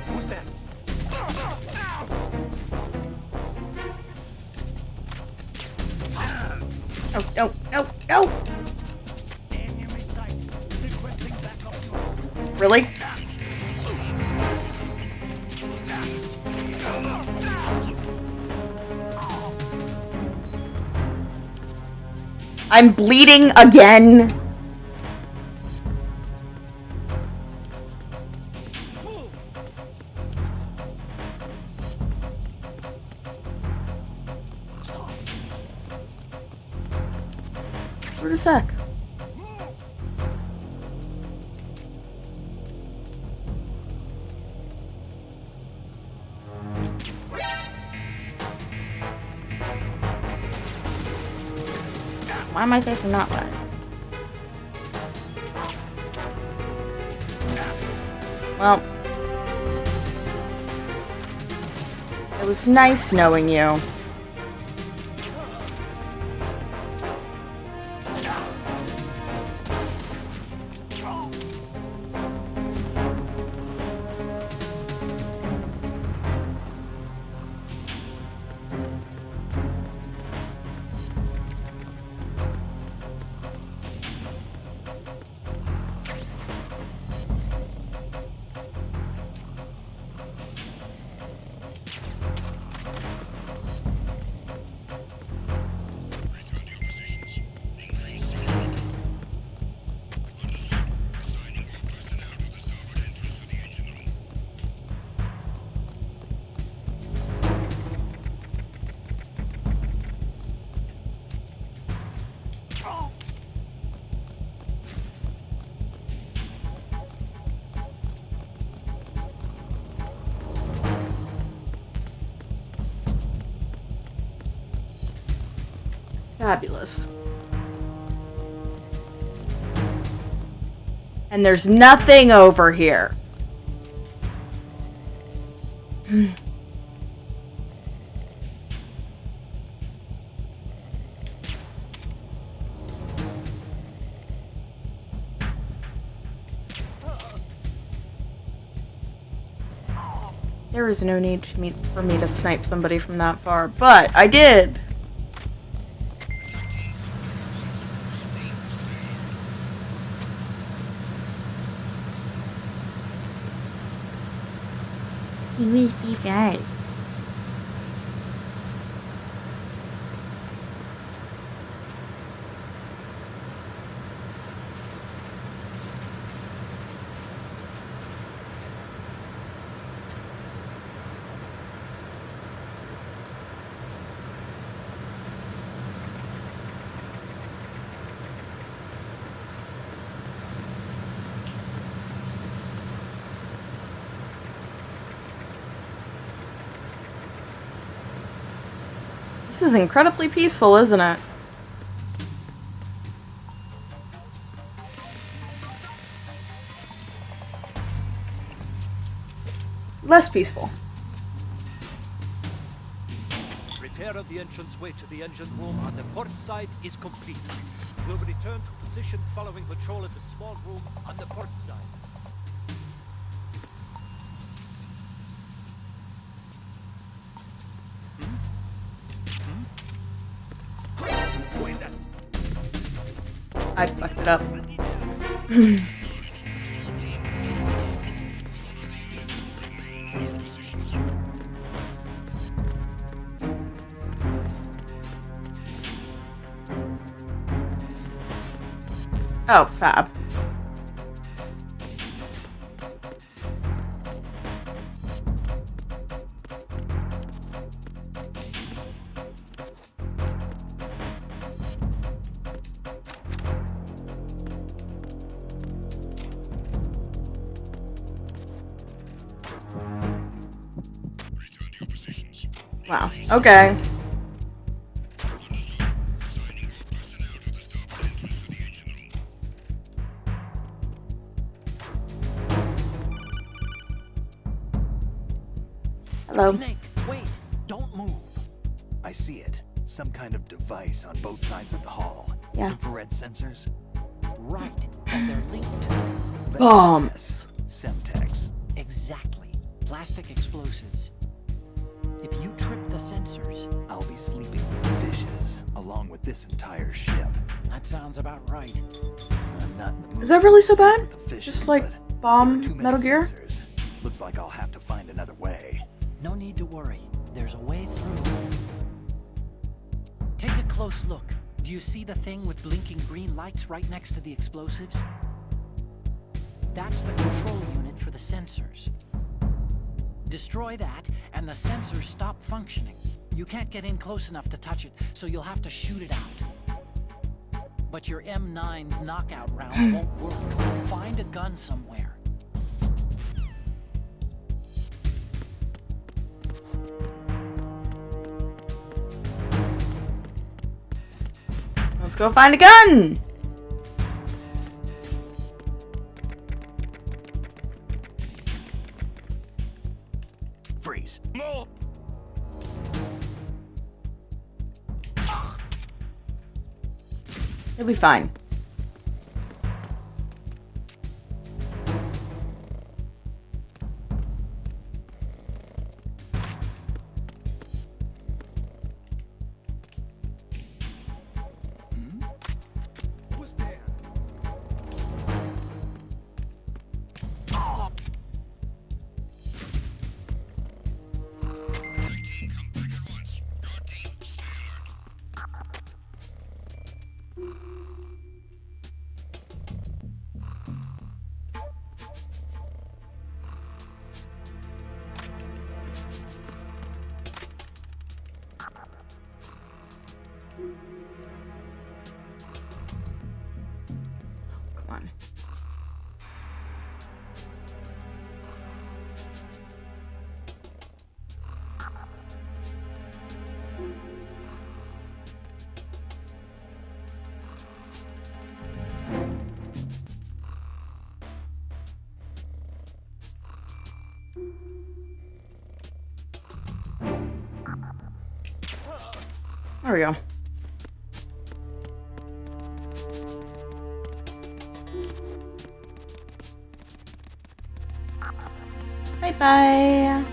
Speaker 3: Who's that?
Speaker 1: Oh, no, no, no!
Speaker 3: Enemy sight. Requesting backup.
Speaker 1: Really? I'm bleeding again. Wait a sec. Why am I facing that way? Well, it was nice knowing you. Fabulous. And there's nothing over here. There is no need for me to snipe somebody from that far, but I did.
Speaker 6: Who is these guys?
Speaker 1: This is incredibly peaceful, isn't it? Less peaceful.
Speaker 3: Repair of the entranceway to the engine room on the port side is complete. We'll return to position following patrol of the small room on the port side.
Speaker 1: I fucked it up. Oh, fab. Wow. Okay. Hello.
Speaker 4: Snake, wait! Don't move.
Speaker 2: I see it. Some kind of device on both sides of the hall.
Speaker 1: Yeah.
Speaker 2: Infrared sensors?
Speaker 4: Right, and they're linked.
Speaker 1: Bombs.
Speaker 2: Semtex.
Speaker 4: Exactly. Plastic explosives. If you trip the sensors,
Speaker 2: I'll be sleeping with the fishes, along with this entire ship.
Speaker 4: that sounds about right.
Speaker 2: I'm not in the mood
Speaker 1: Is that really so
Speaker 2: to sleep
Speaker 1: bad?
Speaker 2: with the fishes,
Speaker 1: Just like
Speaker 2: but
Speaker 1: bomb
Speaker 2: there are too many
Speaker 1: Metal Gear?
Speaker 2: sensors. Looks like I'll have to find another way.
Speaker 4: No need to worry. There's a way through. Take a close look. Do you see the thing with blinking green lights right next to the explosives? That's the control unit for the sensors. Destroy that, and the sensors stop functioning. You can't get in close enough to touch it, so you'll have to shoot it out. But your M9's knockout rounds won't work. Find a gun somewhere.
Speaker 1: Let's go find a gun!
Speaker 2: Freeze.
Speaker 3: No!
Speaker 1: It'll be fine.
Speaker 3: Who's there?
Speaker 1: There we go. Bye-bye.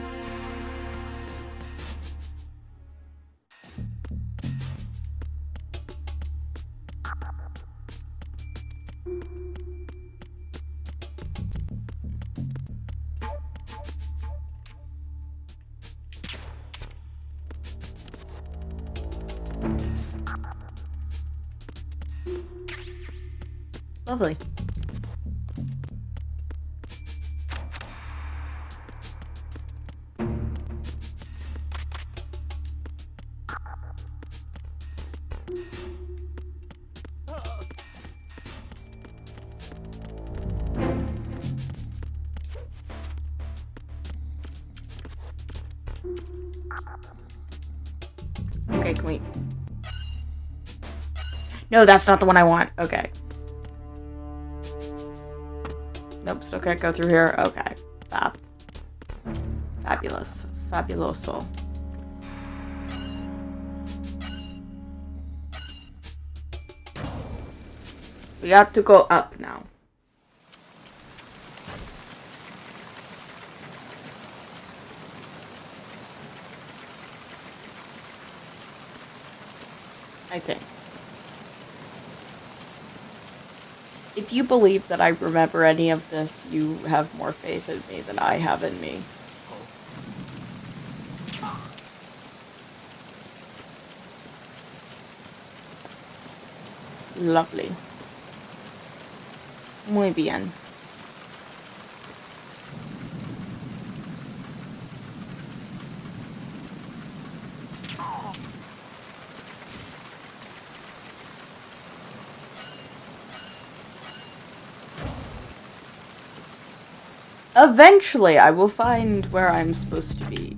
Speaker 1: Lovely. Okay, can we... No, that's not the one I want. Okay. Nope, still can't go through here. Okay. Fab. Fabulous. Fabuloso. We have to go up now. I think. If you believe that I remember any of this, you have more faith in me than I have in me. Lovely. Muy bien. Eventually, I will find where I'm supposed to be.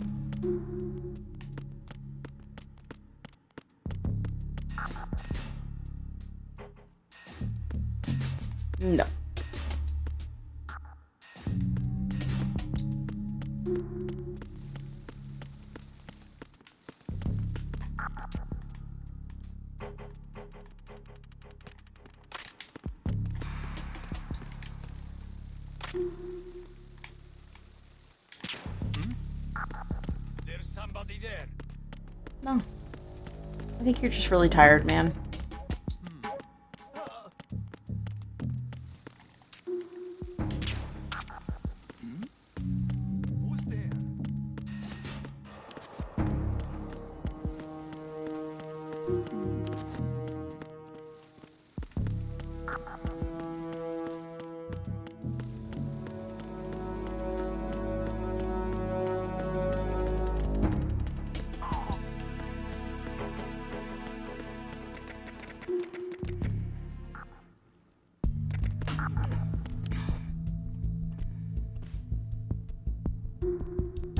Speaker 1: No.
Speaker 3: There's somebody there.
Speaker 1: No. I think you're just really tired, man.
Speaker 3: Who's there?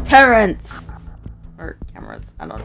Speaker 1: Terrence! Or cameras, I don't know.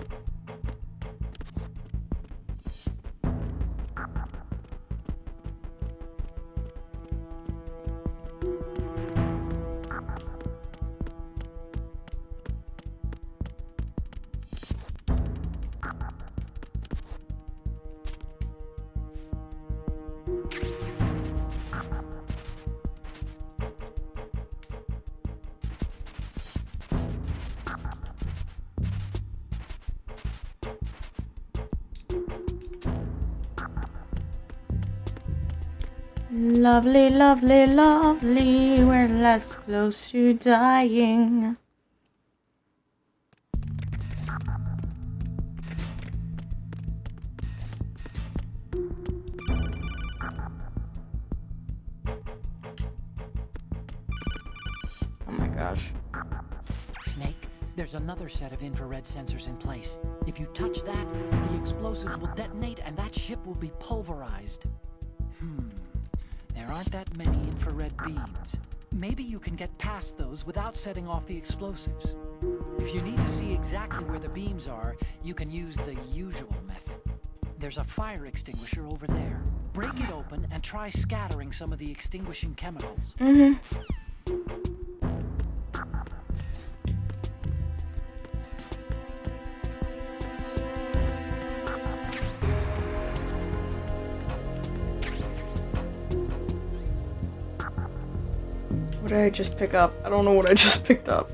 Speaker 1: Lovely, lovely, lovely, we're less close to dying. Oh my gosh.
Speaker 5: Snake, there's another set of infrared sensors in place. If you touch that, the explosives will detonate and that ship will be pulverized. There aren't that many infrared beams. Maybe you can get past those without setting off the explosives. If you need to see exactly where the beams are, you can use the usual method. There's a fire extinguisher over there. Break it open and try scattering some of the extinguishing chemicals.
Speaker 1: did I just pick up? I don't know what I just picked up.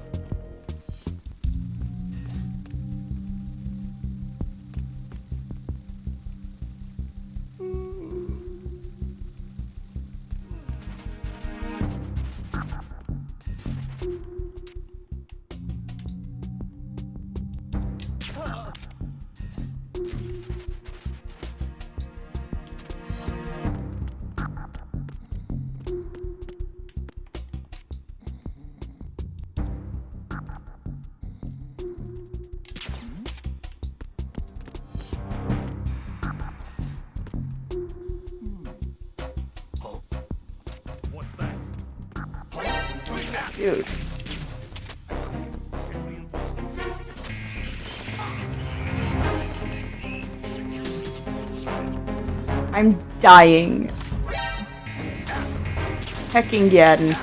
Speaker 3: What's that?
Speaker 1: Dude. I'm dying. Hecking again.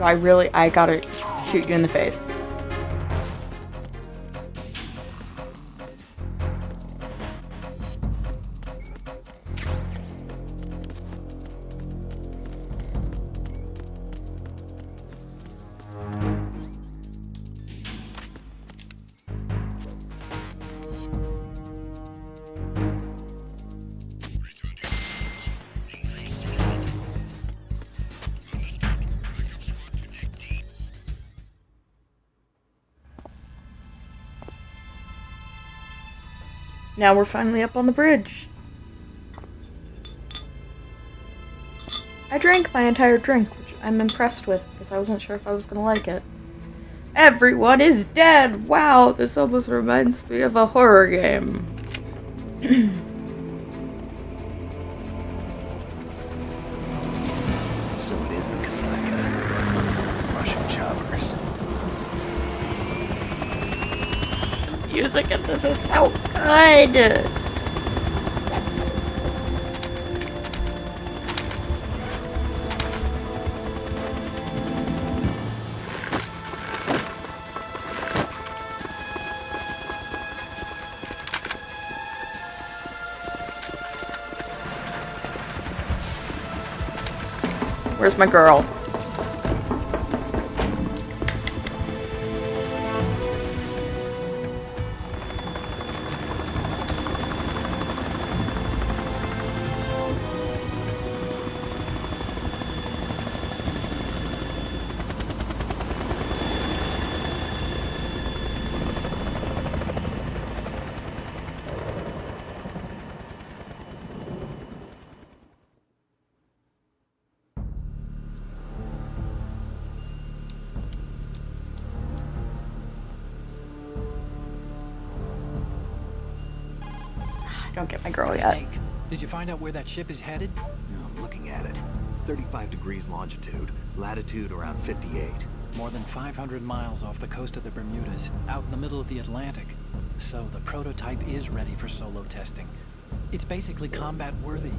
Speaker 1: I gotta shoot you in the face. Now we're finally up on the bridge. I drank my entire drink, which I'm impressed with because I wasn't sure if I was gonna like it. Everyone is dead! Wow, this almost reminds me of a horror game.
Speaker 2: So it is the Kasaka. Russian choppers.
Speaker 1: Music and this is so good! Where's my girl? Don't get my girl yet.
Speaker 4: Snake, did you find out where that ship is headed?
Speaker 2: I'm looking at it. 35 degrees longitude, latitude around 58.
Speaker 4: More than 500 miles off the coast of the Bermudas, out in the middle of the Atlantic. So the prototype is ready for solo testing. It's basically combat worthy.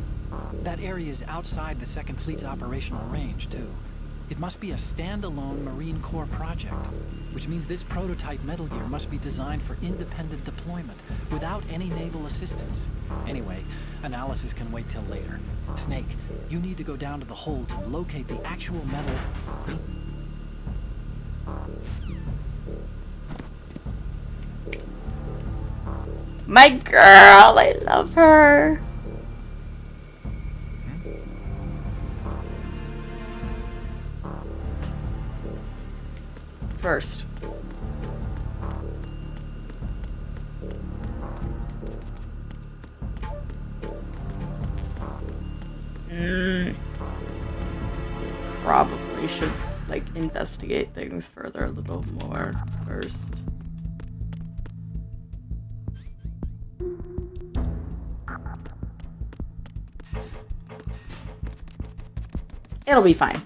Speaker 4: That area is outside the Second Fleet's operational range, too. It must be a standalone Marine Corps project, which means this prototype Metal Gear must be designed for independent deployment, without any naval assistance. Anyway, analysis can wait till later. Snake, you need to go down to the hold to locate the actual metal...
Speaker 1: My girl, I love her. First. Probably should, like, investigate things further a little more first. It'll be fine.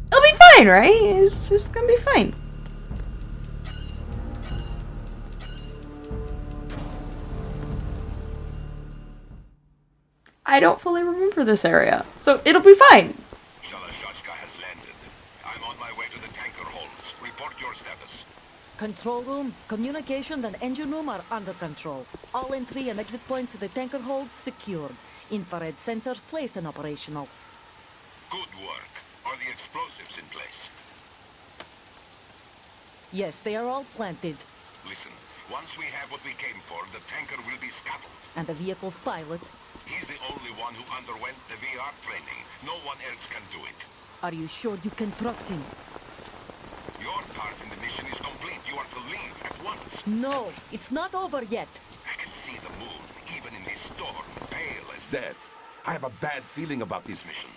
Speaker 1: It'll be fine, right? It's just gonna be fine. I don't fully remember this area, so it'll be fine.
Speaker 7: Shalashashka has landed. I'm on my way to the tanker holds. Report your status. Control room, communications, and engine room are under control. All entry and exit points to the tanker hold secured. Infrared sensors placed and operational.
Speaker 8: Good work. Are the explosives in place?
Speaker 7: Yes, they are all planted.
Speaker 8: Listen, once we have what we came for, the tanker will be scuttled.
Speaker 7: And the vehicle's pilot.
Speaker 8: He's the only one who underwent the VR training. No one else can do it.
Speaker 7: Are you sure you can trust him?
Speaker 8: Your part in the mission is complete. You are to leave at once.
Speaker 7: No, it's not over yet.
Speaker 8: I can see the moon, even in this storm, pale as death. I have a bad feeling about this mission.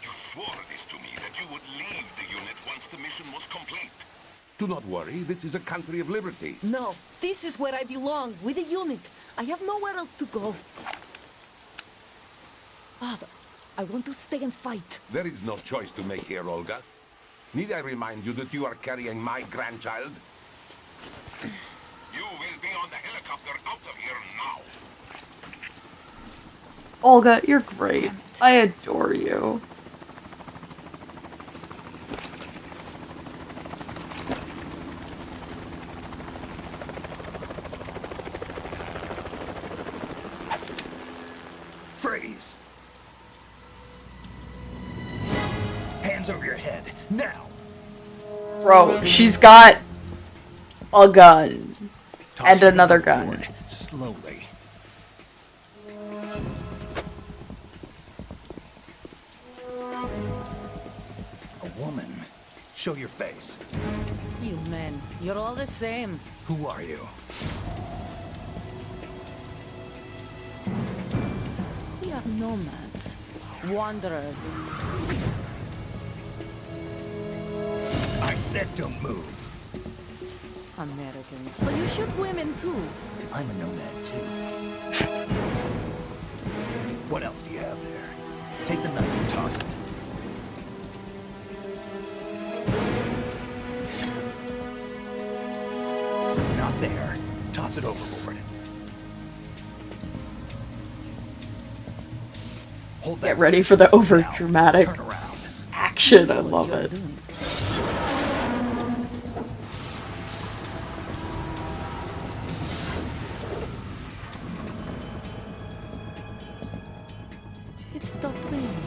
Speaker 8: You swore this to me, that you would leave the unit once the mission was complete. Do not worry, this is a country of liberty.
Speaker 7: No, this is where I belong, with the unit. I have nowhere else to go. Father, I want to stay and fight.
Speaker 8: There is no choice to make here, Olga. Need I remind you that you are carrying my grandchild? You will be on the helicopter out of here now.
Speaker 1: Olga, you're great. I adore you.
Speaker 2: Freeze! Hands over your head, now!
Speaker 1: Bro, she's got a gun.
Speaker 2: Toss
Speaker 1: And
Speaker 2: your
Speaker 1: another
Speaker 2: gun
Speaker 1: gun.
Speaker 2: forward, slowly. A woman. Show your face.
Speaker 7: You men, you're all the same.
Speaker 2: Who are you?
Speaker 7: We are nomads. Wanderers.
Speaker 2: I said don't move.
Speaker 7: Americans. So you shoot women too.
Speaker 2: I'm a nomad too. What else do you have there? Take the knife and toss it. Not there. Toss it overboard. Hold that
Speaker 1: Get ready for the over dramatic
Speaker 2: Turn around.
Speaker 1: action. I love it.
Speaker 7: It stopped raining.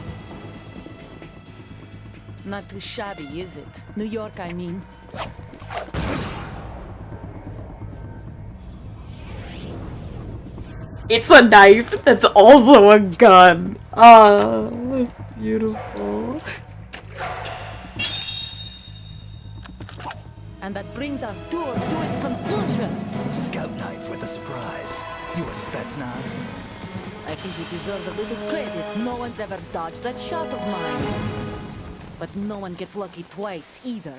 Speaker 7: Not too shabby, is it? New York, I mean.
Speaker 1: It's a knife that's also a gun. Oh, that's beautiful.
Speaker 7: And that brings our tour to its conclusion.
Speaker 2: Scout knife with a surprise. You a Spetsnaz?
Speaker 7: I think you deserve a little credit. No one's ever dodged that shot of mine. But no one gets lucky twice, either.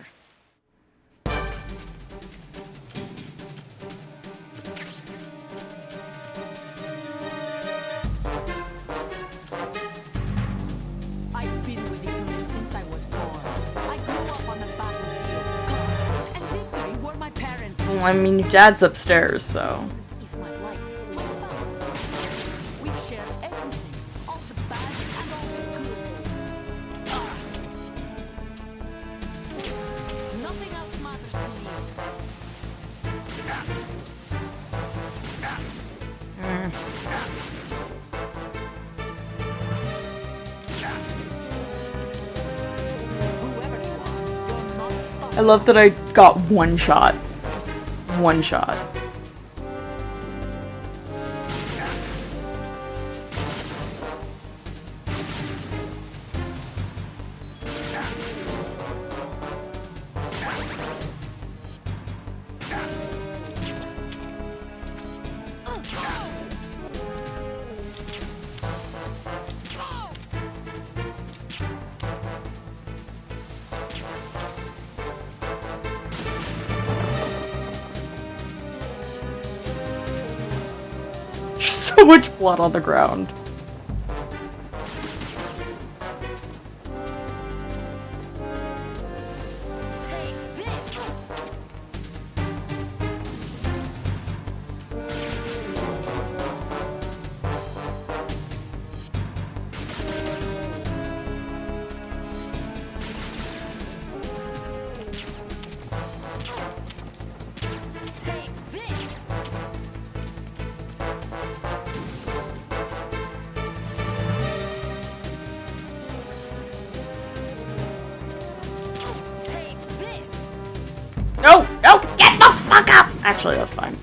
Speaker 7: I've been with the unit since I was born. I grew up on the battlefield. Conflict and victory were my parents.
Speaker 1: Well, I mean, your dad's upstairs, so.
Speaker 7: Is my life, my family. We've shared everything, all the bad and all the good. Nothing else matters to me. Whoever you are, you're not stopping.
Speaker 1: I love that I got one shot. One shot. There's so much blood on the ground. Actually, that's fine.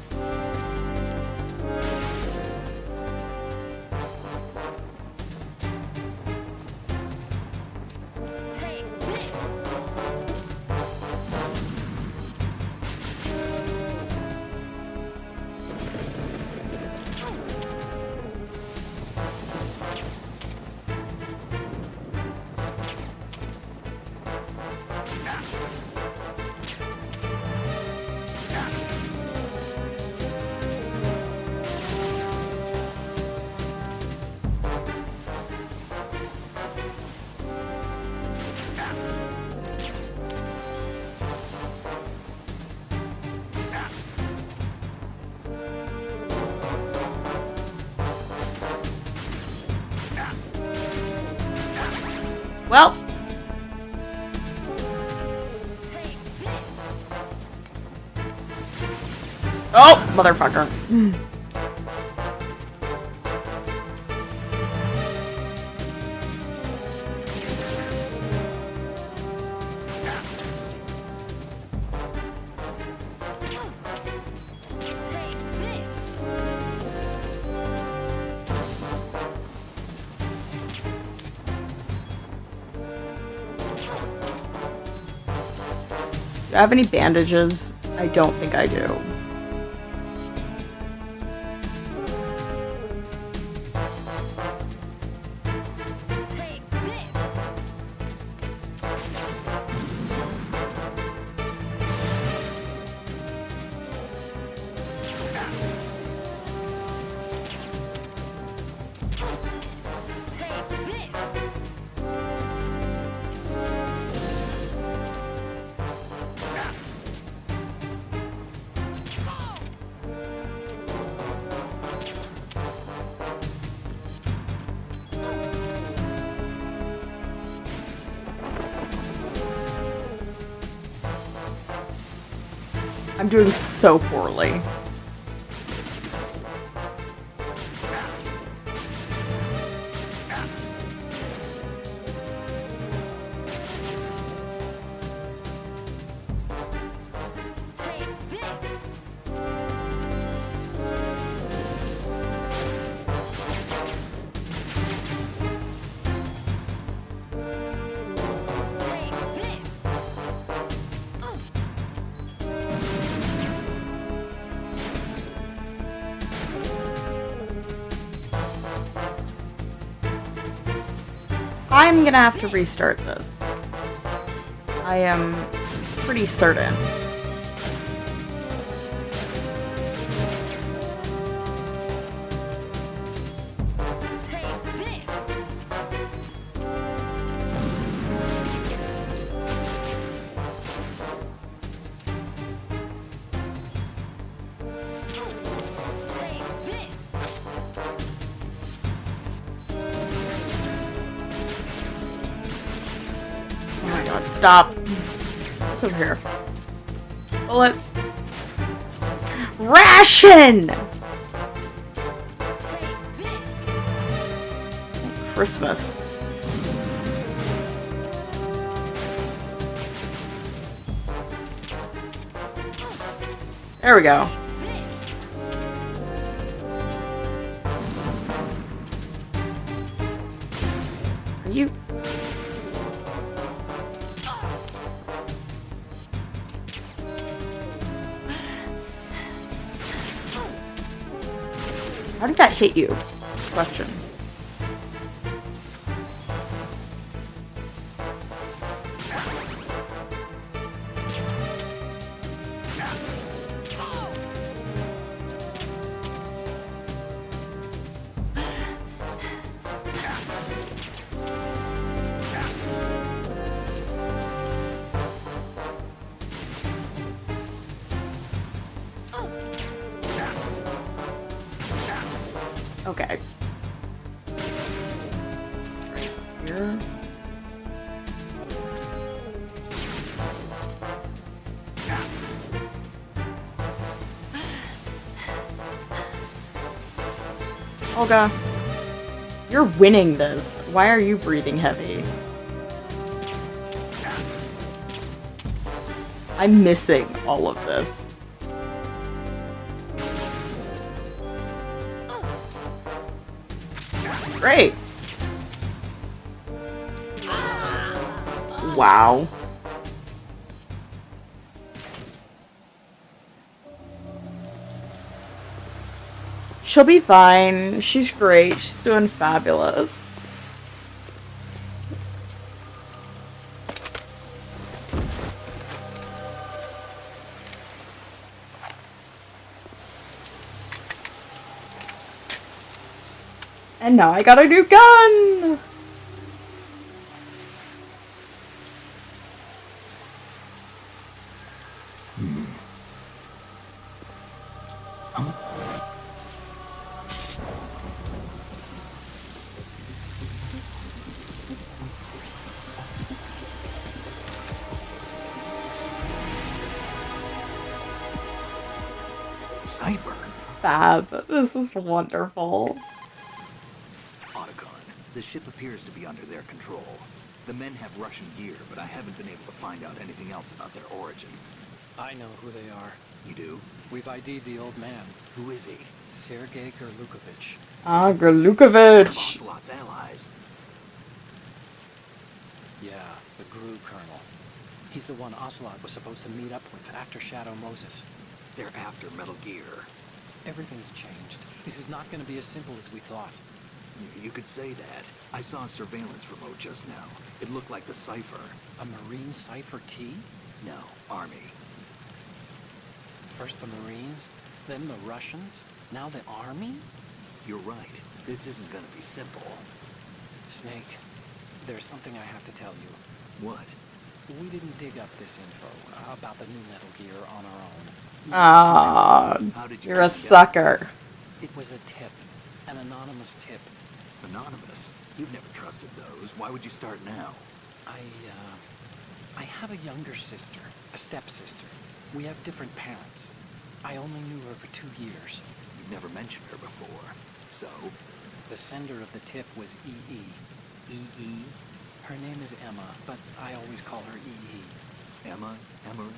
Speaker 1: Well. Oh, motherfucker. Do I have any bandages? I don't think I do. I'm doing so poorly. I'm gonna have to restart this. I am pretty certain. Stop. What's over here? Bullets. Ration! Christmas. There we go. Are you... How did that hit you? Question. Okay. Right here. Olga, you're winning this. Why are you breathing heavy? I'm missing all of this. Great. Wow. She'll be fine. She's great. She's doing fabulous. And now I got a new gun!
Speaker 2: Cypher.
Speaker 1: Fab. This is wonderful.
Speaker 2: Otacon, the ship appears to be under their control. The men have Russian gear, but I haven't been able to find out anything else about their origin.
Speaker 4: I know who they are.
Speaker 2: You do?
Speaker 4: We've ID'd the old man,
Speaker 2: Who is he?
Speaker 4: Sergei Gerlukovich.
Speaker 1: Ah, Gerlukovich.
Speaker 2: Ocelot's allies.
Speaker 4: Yeah, the GRU colonel. He's the one Ocelot was supposed to meet up with after Shadow Moses.
Speaker 2: They're after Metal Gear.
Speaker 4: Everything's changed. This is not going to be as simple as we thought.
Speaker 2: You could say that. I saw a surveillance remote just now. It looked like the Cypher.
Speaker 4: A Marine Cypher T?
Speaker 2: No, Army.
Speaker 4: First the Marines, then the Russians, now the Army?
Speaker 2: You're right. This isn't gonna be simple.
Speaker 4: Snake, there's something I have to tell you.
Speaker 2: What?
Speaker 4: We didn't dig up this info about the new Metal Gear on our own.
Speaker 1: Ah,
Speaker 2: How did you
Speaker 1: you're a
Speaker 2: find out?
Speaker 1: sucker.
Speaker 4: It was a tip. An anonymous tip.
Speaker 2: Anonymous? You've never trusted those. Why would you start now?
Speaker 4: I have a younger sister, a stepsister. We have different parents. I only knew her for 2 years.
Speaker 2: You've never mentioned her before. So?
Speaker 4: The sender of the tip was E.E.
Speaker 2: E.E.?
Speaker 4: Her name is Emma, but I always call her E.E.
Speaker 2: Emma? Emery?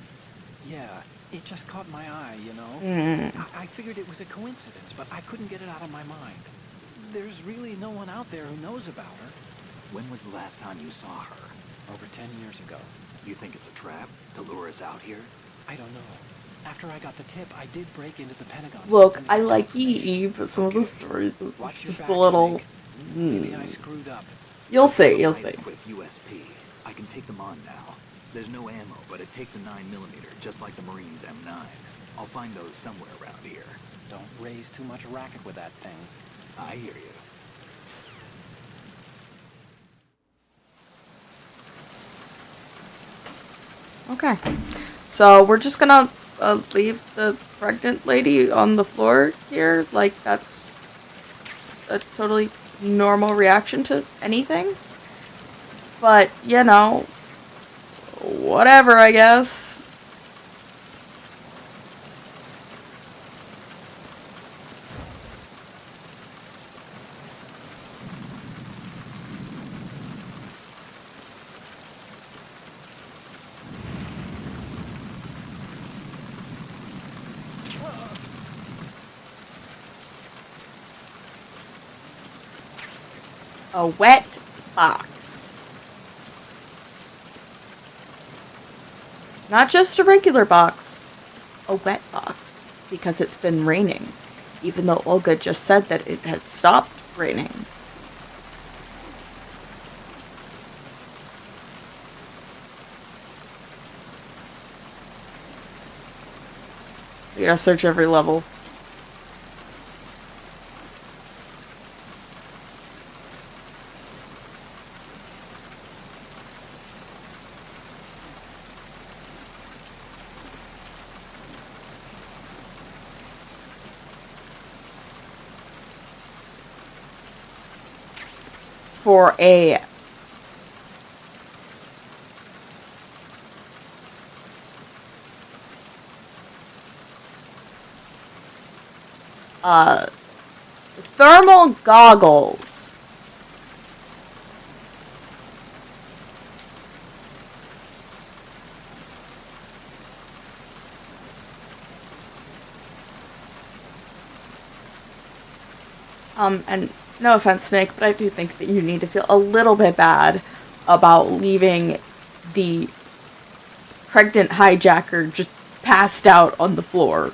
Speaker 4: Yeah, it just caught my eye, you know? I figured it was a coincidence, but I couldn't get it out of my mind. There's really no one out there who knows about her.
Speaker 2: When was the last time you saw her?
Speaker 4: Over 10 years ago.
Speaker 2: You think it's a trap to lure us out here?
Speaker 4: I don't know. After I got the tip, I did break into the Pentagon
Speaker 1: Look,
Speaker 4: system
Speaker 1: I
Speaker 4: and
Speaker 1: like
Speaker 4: get information.
Speaker 1: EE, but some of the
Speaker 4: Okay.
Speaker 1: stories, it's
Speaker 4: Watch your
Speaker 1: just
Speaker 4: back,
Speaker 1: a little...
Speaker 4: Snake. Maybe I screwed up.
Speaker 1: You'll see, you'll see.
Speaker 2: Equipped USP. I can take them on now. There's no ammo, but it takes a 9mm, just like the Marines' M9. I'll find those somewhere around here.
Speaker 4: Don't raise too much racket with that thing.
Speaker 2: I hear you.
Speaker 1: Okay. So, we're just gonna leave the pregnant lady on the floor here. Like, that's a totally normal reaction to anything. But, you know, whatever, I guess. A wet box. Not just a regular box, a wet box, because it's been raining, even though Olga just said that it had stopped raining. We gotta search every level. For a thermal goggles. And No offense, Snake, but I do think that you need to feel a little bit bad about leaving the pregnant hijacker just passed out on the floor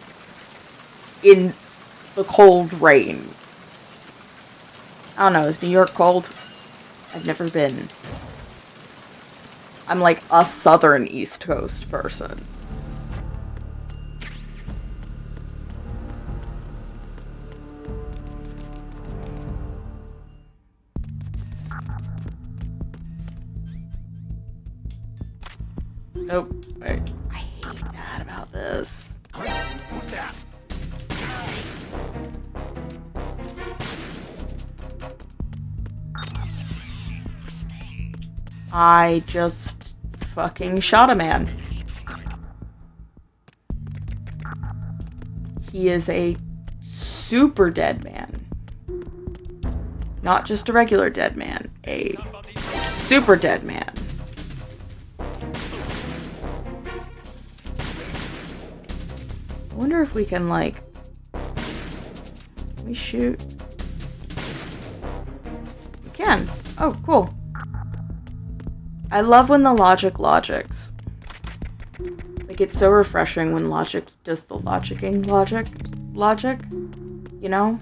Speaker 1: in the cold rain. I don't know, is New York cold? I've never been. I'm like a southern East Coast person. Oh, wait. I hate that about this.
Speaker 8: Who's that?
Speaker 1: I just fucking shot a man. He is a super dead man. Not just a regular dead man. A super dead man. I wonder if we can, like... Can we shoot? We can. Oh, cool. I love when the logics. Like, it's so refreshing when logic does the logicking logic, you know?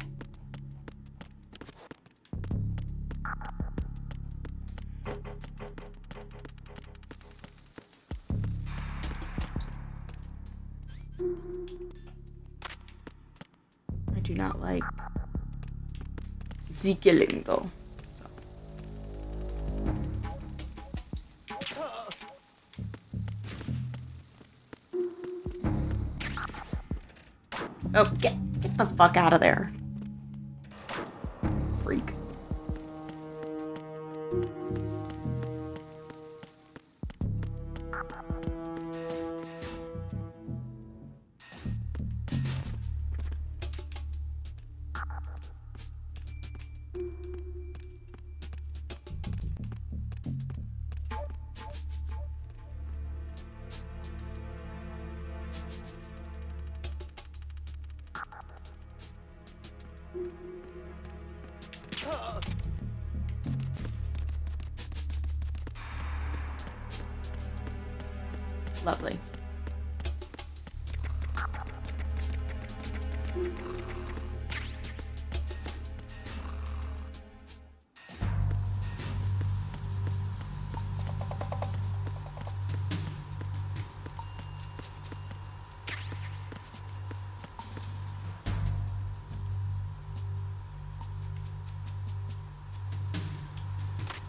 Speaker 1: I do not like the killing, though. Oh, get the fuck out of there. Freak. Lovely.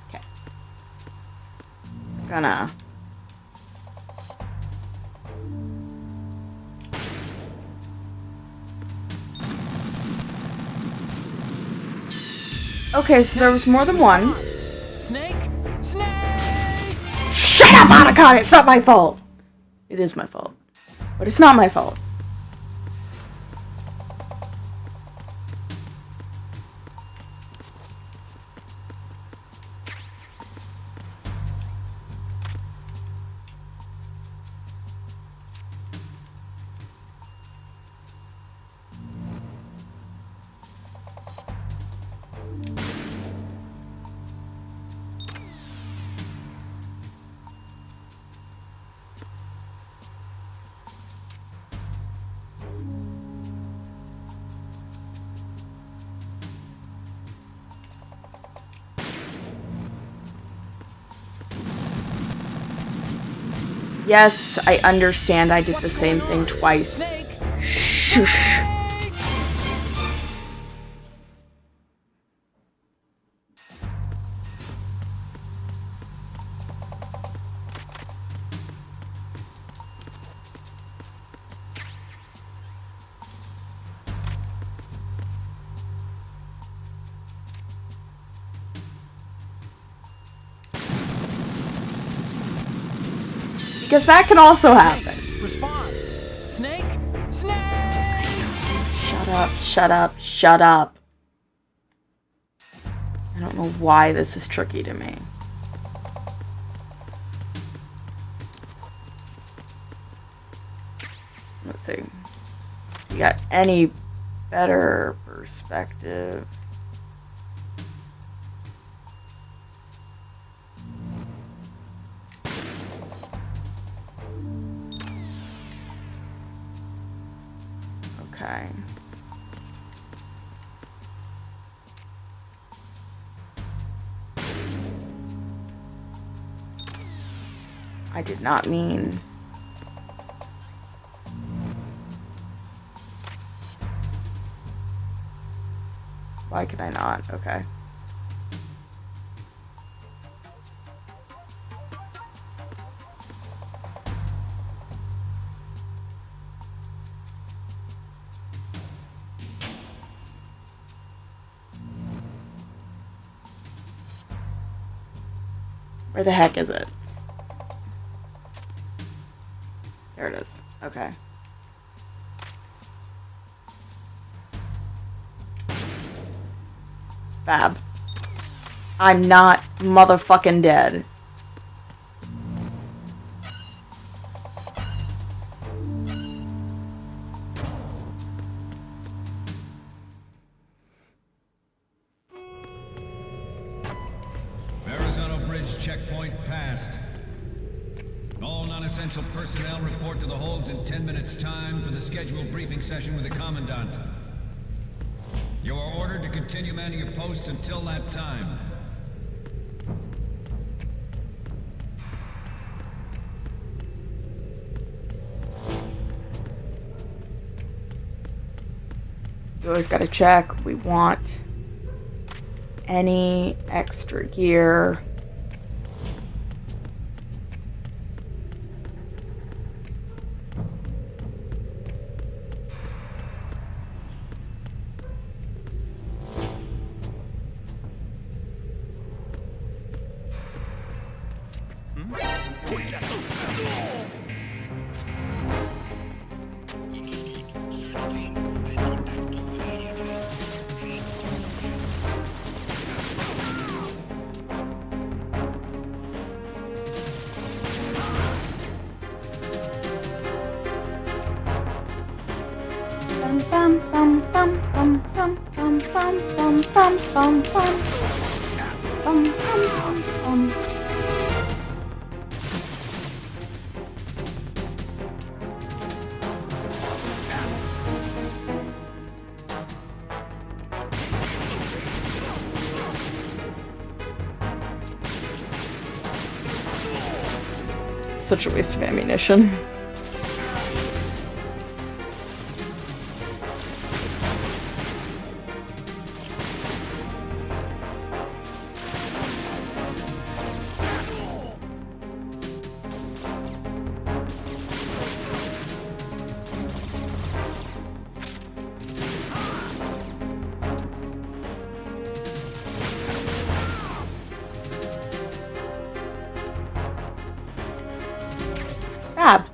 Speaker 1: Okay. Gonna okay, so there was more than one.
Speaker 4: Snake!
Speaker 1: Shut up, Monica! It's not my fault! It is my fault. But it's not my fault. Yes, I understand I did the same thing twice. Shush. Because that can also happen.
Speaker 4: Respond! Snake!
Speaker 1: Shut up, shut up, shut up. I don't know why this is tricky to me. Let's see. You got any better perspective? Okay. I did not mean... Why could I not? Okay. Where the heck is it? There it is. Okay. Fab. I'm not motherfucking dead.
Speaker 9: Verrazano Bridge checkpoint passed. All non-essential personnel report to the holds in 10 minutes' time for the scheduled briefing session with the Commandant. You are ordered to continue manning your posts until that time.
Speaker 1: You always gotta check. We want any extra gear. Bum bum bum bum bum bum bum bum bum bum bum bum bum bum. Such a waste of ammunition. Fab.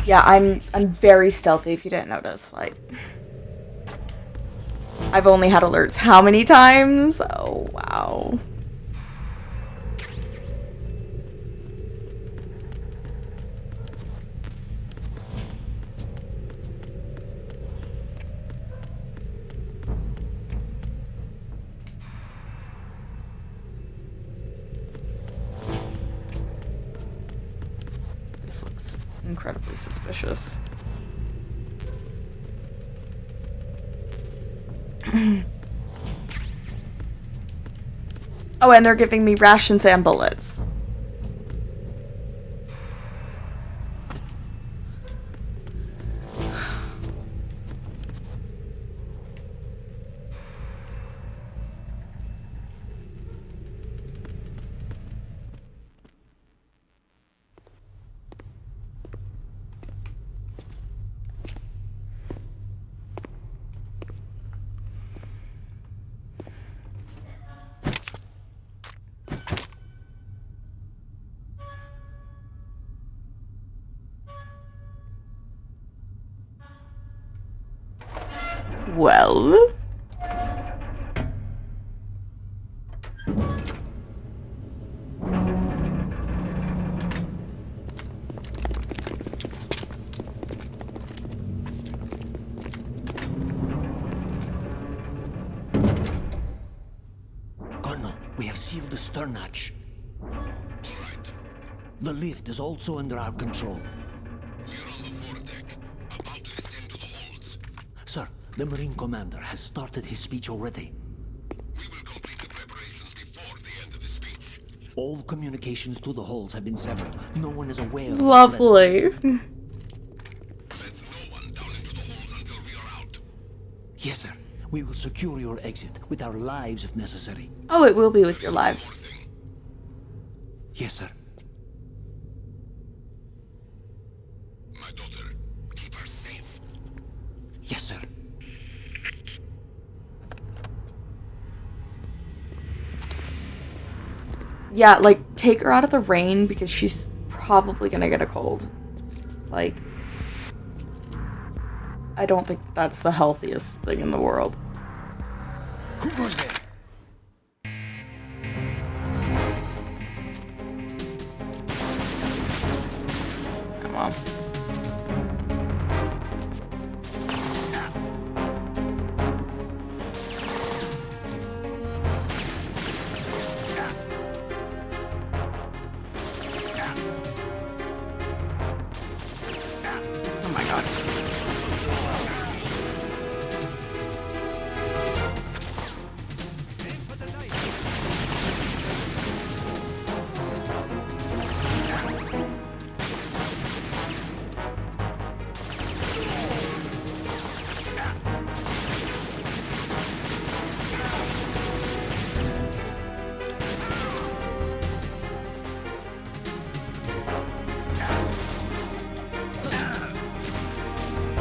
Speaker 1: Yeah, I'm very stealthy if you didn't notice. Like, I've only had alerts how many times? Oh, wow. This looks incredibly suspicious. Oh, and they're giving me rations and bullets. Well,
Speaker 5: We have sealed the stern hatch. The lift is also under our control.
Speaker 8: We're on the foredeck, about to descend to the holds.
Speaker 5: Sir, the Marine Commander has started his speech already.
Speaker 8: We will complete the preparations before the end of the speech.
Speaker 5: All communications to the holds have been severed. No one is aware of our
Speaker 1: Lovely.
Speaker 8: Let no one down into the holds until we are out.
Speaker 5: Yes, sir. We will secure your exit with our lives if necessary.
Speaker 1: Oh, it will be with your lives.
Speaker 5: Yes, sir.
Speaker 8: My daughter, keep her safe.
Speaker 5: Yes, sir.
Speaker 1: Yeah, like, take her out of the rain because she's probably gonna get a cold. Like, I don't think that's the healthiest thing in the world.
Speaker 5: Who goes there?
Speaker 1: Come on.
Speaker 5: Oh my god.
Speaker 3: Aim for the light.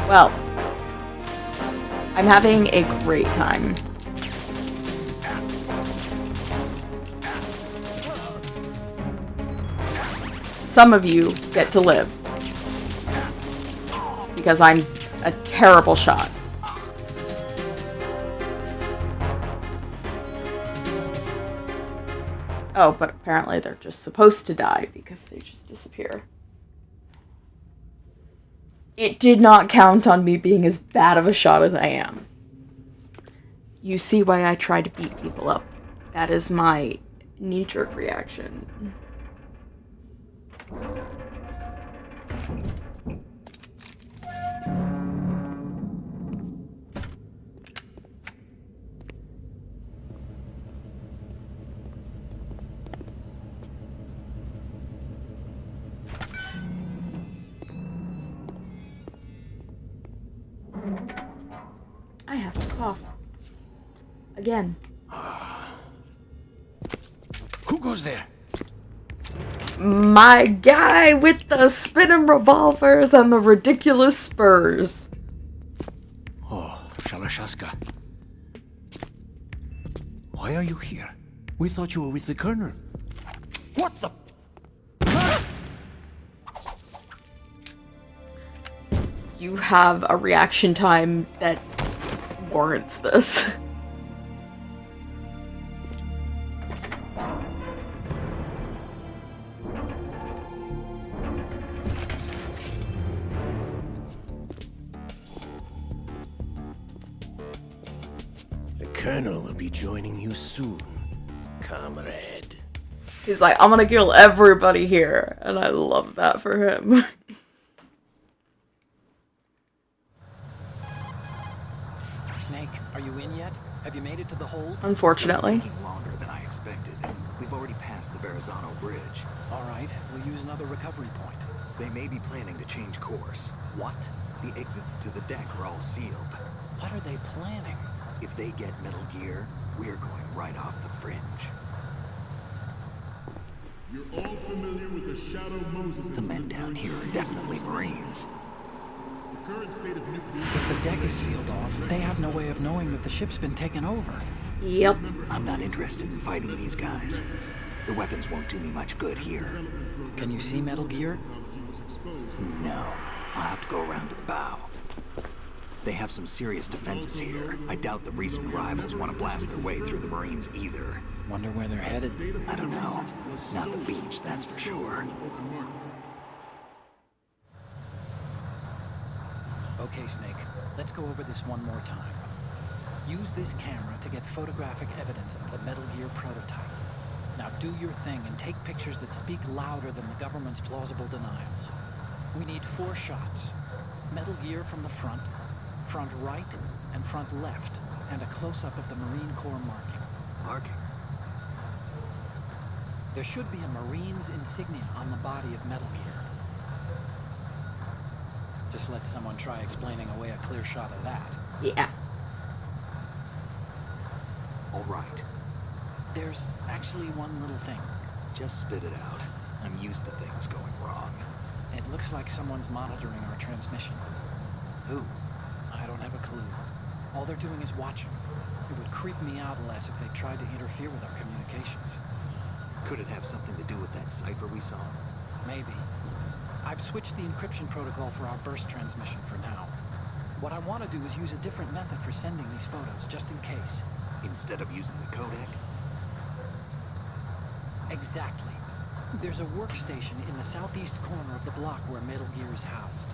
Speaker 1: Well, I'm having a great time. Some of you get to live. Because I'm a terrible shot. Oh, but apparently they're just supposed to die because they just disappear. It did not count on me being as bad of a shot as I am. You see why I try to beat people up. That is my knee-jerk reaction. I have to cough. Again.
Speaker 5: Who goes there?
Speaker 1: My guy with the spinning revolvers and the ridiculous spurs.
Speaker 5: Oh, Shalashaska. Why are you here? We thought you were with the Colonel. What the?
Speaker 1: You have a reaction time that warrants this.
Speaker 5: The Colonel will be joining you soon, comrade.
Speaker 1: He's like, I'm gonna kill everybody here. And I love that for him.
Speaker 4: Snake, are you in yet? Have you made it to the hold?
Speaker 1: Unfortunately.
Speaker 2: It's taking longer than I expected. We've already passed the Verrazano Bridge.
Speaker 4: All right, we'll use another recovery point.
Speaker 2: They may be planning to change course.
Speaker 4: What?
Speaker 2: The exits to the deck are all sealed.
Speaker 4: What are they planning?
Speaker 2: If they get Metal Gear, we're going right off the fringe.
Speaker 10: You're all familiar with the Shadow Moses
Speaker 2: The men down here are definitely Marines.
Speaker 10: The current state of nuclear...
Speaker 4: If the deck is sealed off, they have no way of knowing that the ship's been taken over.
Speaker 1: Yep.
Speaker 2: I'm not interested in fighting these guys. The weapons won't do me much good here.
Speaker 4: Can you see Metal Gear?
Speaker 2: No. I'll have to go around to the bow. They have some serious defenses here. I doubt the recent arrivals want to blast their way through the Marines either.
Speaker 4: Wonder where they're headed.
Speaker 2: I don't know. Not the beach, that's for sure.
Speaker 4: Okay, Snake. Let's go over this one more time. Use this camera to get photographic evidence of the Metal Gear prototype. Now do your thing and take pictures that speak louder than the government's plausible denials. We need 4 shots. Metal Gear from the front right, and front left, and a close-up of the Marine Corps marking.
Speaker 2: Marking?
Speaker 4: There should be a Marine's insignia on the body of Metal Gear. Just let someone try explaining away a clear shot of that.
Speaker 1: Yeah.
Speaker 2: All right.
Speaker 4: There's actually one little thing.
Speaker 2: Just spit it out. I'm used to things going wrong.
Speaker 4: It looks like someone's monitoring our transmission.
Speaker 2: Who?
Speaker 4: I don't have a clue. All they're doing is watching. It would creep me out less if they tried to interfere with our communications.
Speaker 2: Could it have something to do with that cipher we saw?
Speaker 4: Maybe. I've switched the encryption protocol for our burst transmission for now. What I want to do is use a different method for sending these photos, just in case.
Speaker 2: Instead of using the codec?
Speaker 4: Exactly. There's a workstation in the southeast corner of the block where Metal Gear is housed.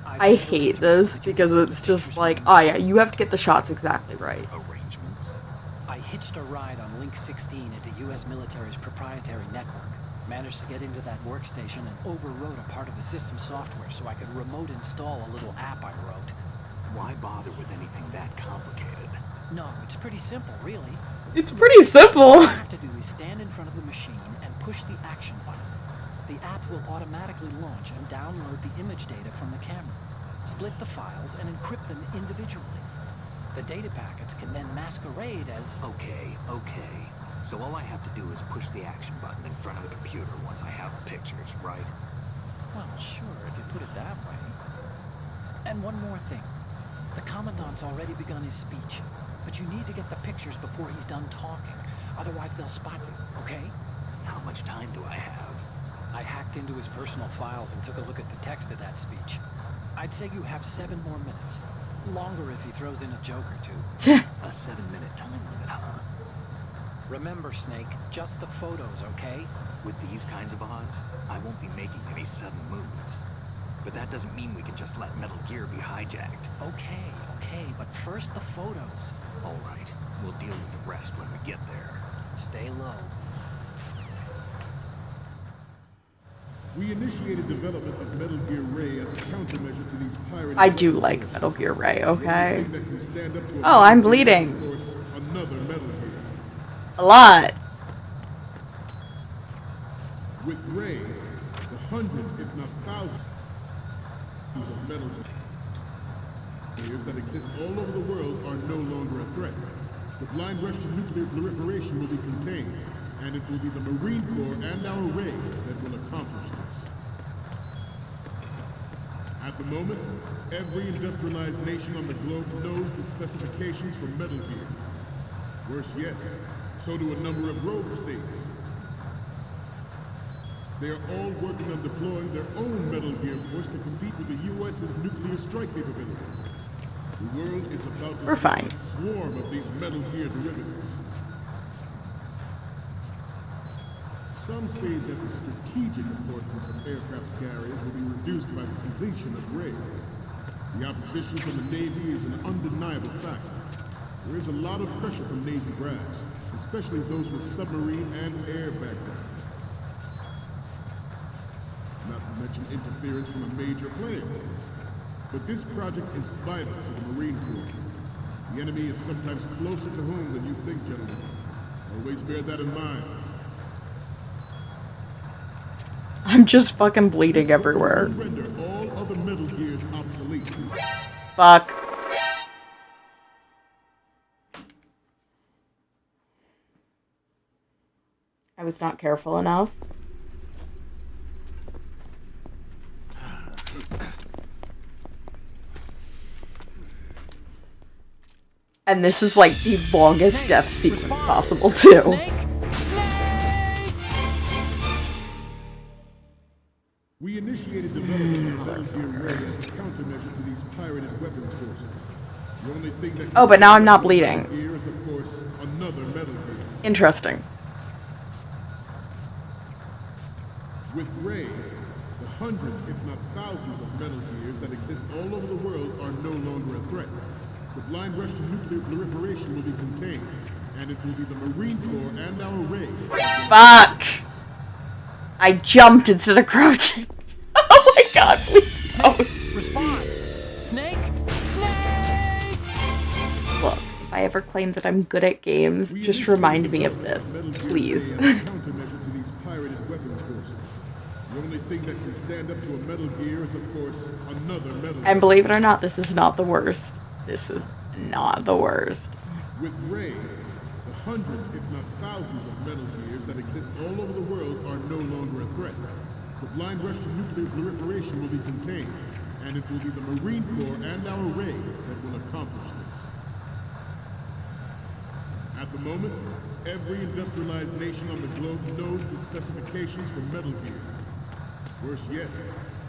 Speaker 1: I hate this because it's just like, oh yeah, you have to get the shots exactly right.
Speaker 4: Arrangements. I hitched a ride on Link 16 at the U.S. military's proprietary network. Managed to get into that workstation and overwrote a part of the system software so I could remote install a little app I wrote.
Speaker 2: Why bother with anything that complicated?
Speaker 4: No, it's pretty simple, really.
Speaker 1: It's pretty simple.
Speaker 4: All you have to do is stand in front of the machine and push the action button. The app will automatically launch and download the image data from the camera, split the files, and encrypt them individually. The data packets can then masquerade as...
Speaker 2: Okay. So all I have to do is push the action button in front of the computer once I have the pictures, right?
Speaker 4: Well, sure, if you put it that way. And one more thing. The Commandant's already begun his speech, but you need to get the pictures before he's done talking. Otherwise, they'll spot you, okay?
Speaker 2: How much time do I have?
Speaker 4: I hacked into his personal files and took a look at the text of that speech. I'd say you have 7 more minutes. Longer if he throws in a joke or 2.
Speaker 2: A 7-minute time limit, huh?
Speaker 4: Remember, Snake, just the photos, okay?
Speaker 2: With these kinds of odds, I won't be making any sudden moves. But that doesn't mean we can just let Metal Gear be hijacked.
Speaker 4: Okay, but first the photos.
Speaker 2: All right, we'll deal with the rest when we get there.
Speaker 4: Stay low.
Speaker 10: We initiated development of Metal Gear Ray as a countermeasure to these pirate...
Speaker 1: I do like Metal Gear Ray, okay?
Speaker 10: That can stand up to
Speaker 1: Oh, I'm bleeding.
Speaker 10: of course, another Metal Gear.
Speaker 1: A lot.
Speaker 10: With Ray, the hundreds, if not thousands, of Metal Gears that exist all over the world are no longer a threat. The blind rush to nuclear proliferation will be contained, and it will be the Marine Corps and our Ray that will accomplish this. At the moment, every industrialized nation on the globe knows the specifications for Metal Gear. Worse yet, so do a number of rogue states. They are all working on deploying their own Metal Gear force to compete with the U.S.'s nuclear strike capability. The world is about to see a swarm of these Metal Gear derivatives. Some say that the strategic importance of aircraft carriers will be reduced by the completion of Ray. The opposition from the Navy is an undeniable fact. There is a lot of pressure from Navy brass, especially those with submarine and air background. Not to mention interference from a major player. But this project is vital to the Marine Corps. The enemy is sometimes closer to home than you think, gentlemen. Always bear that in mind.
Speaker 1: I'm just fucking bleeding everywhere.
Speaker 10: Render all other Metal Gears obsolete.
Speaker 1: Fuck. I was not careful enough. And this is like the longest death sequence possible, too.
Speaker 10: We initiated development of Metal Gear Ray as a countermeasure to these pirated weapons forces. The only thing that
Speaker 1: Oh, but now I'm not bleeding.
Speaker 10: Gear is, of course, another Metal Gear.
Speaker 1: Interesting.
Speaker 10: With Ray, the hundreds, if not thousands, of Metal Gears that exist all over the world are no longer a threat. The blind rush to nuclear proliferation will be contained, And it will be the Marine Corps and our raid.
Speaker 1: Fuck! I jumped instead of crouching. Oh my god, please don't.
Speaker 4: Respond! Snake! Snake!
Speaker 1: Look, if I ever claim that I'm good at games, just remind me of this, please.
Speaker 10: Countermeasure to these pirated weapons forces. The only thing that can stand up to a Metal Gear is, of course, another Metal Gear.
Speaker 1: And believe it or not, this is not the worst. This is not the worst.
Speaker 10: With Ray, the hundreds, if not thousands, of Metal Gears that exist all over the world are no longer a threat. The blind rush to nuclear proliferation will be contained, and it will be the Marine Corps and our raid that will accomplish this. At the moment, every industrialized nation on the globe knows the specifications for Metal Gear. Worse yet,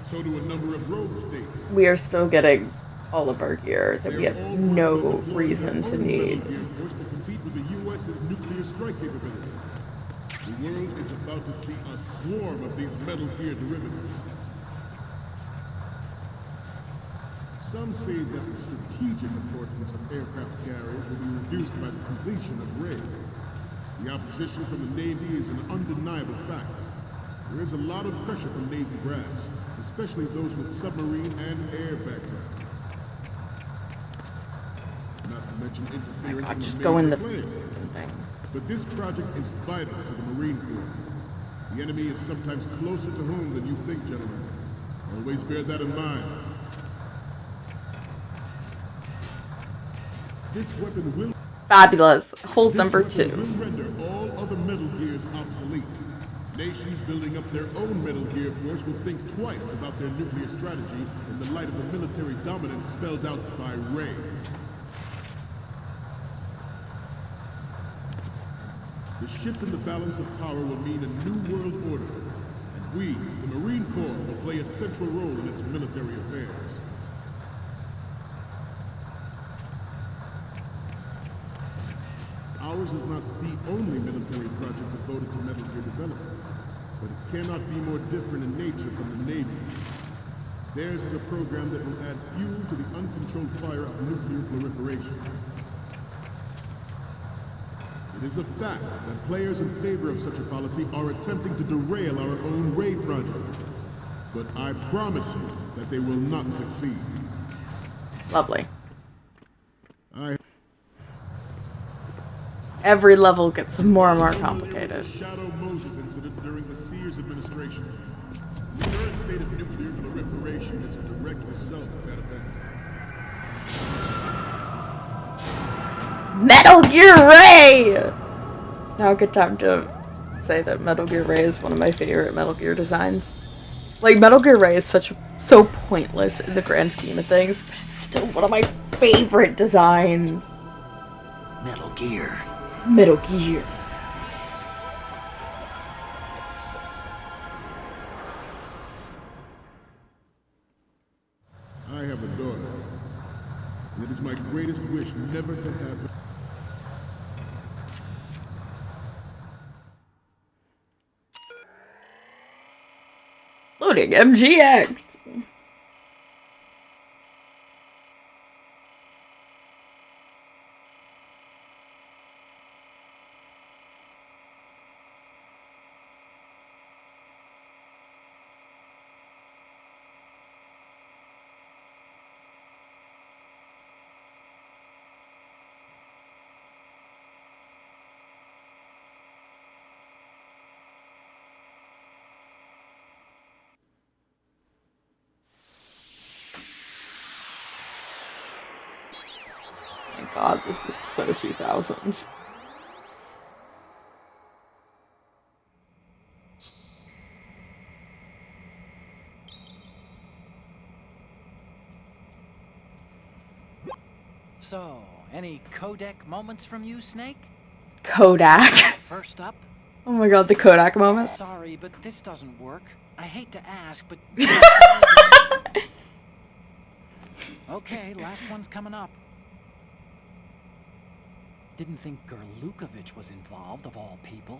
Speaker 10: so do a number of rogue states.
Speaker 1: We are still getting all of our gear that we have no reason to need.
Speaker 10: Metal Gear force to compete with the U.S.'s nuclear strike capability. The world is about to see a swarm of these Metal Gear derivatives. Some say that the strategic importance of aircraft carriers will be reduced by the completion of raid. The opposition from the Navy is an undeniable fact. There is a lot of pressure from Navy brass, especially those with submarine and air background. Not to mention interference from
Speaker 1: just
Speaker 10: a
Speaker 1: go in
Speaker 10: major
Speaker 1: the
Speaker 10: player.
Speaker 1: thing.
Speaker 10: But this project is vital to the Marine Corps. The enemy is sometimes closer to home than you think, gentlemen. Always bear that in mind. This weapon will...
Speaker 1: Fabulous. Hold number
Speaker 10: This
Speaker 1: 2.
Speaker 10: weapon will render all other Metal Gears obsolete. Nations building up their own Metal Gear force will think twice about their nuclear strategy in the light of the military dominance spelled out by Ray. The shift in the balance of power will mean a new world order, and we, the Marine Corps, will play a central role in its military affairs. Ours is not the only military project devoted to Metal Gear development, but it cannot be more different in nature from the Navy's. Theirs is a program that will add fuel to the uncontrolled fire of nuclear proliferation. It is a fact that players in favor of such a policy are attempting to derail our own raid project. But I promise you that they will not succeed.
Speaker 1: Lovely. Every level gets more and more complicated.
Speaker 10: Shadow Moses incident during the Sears administration. The current state of nuclear proliferation is a direct result of that event.
Speaker 1: Metal Gear Ray! It's now a good time to say that Metal Gear Ray is one of my favorite Metal Gear designs. Like, Metal Gear Ray is so pointless in the grand scheme of things, but it's still one of my favorite designs.
Speaker 2: Metal Gear.
Speaker 1: Metal Gear.
Speaker 10: I have a daughter, and it is my greatest wish never to have her.
Speaker 1: Loading MGX. God, this is so 2000s.
Speaker 5: So, any Kodak moments from you, Snake?
Speaker 1: Kodak.
Speaker 5: First up.
Speaker 1: Oh my god, the Kodak moment.
Speaker 5: Sorry, but this doesn't work. I hate to ask, but... Okay, last one's coming up. Didn't think Gerlukovich was involved, of all people.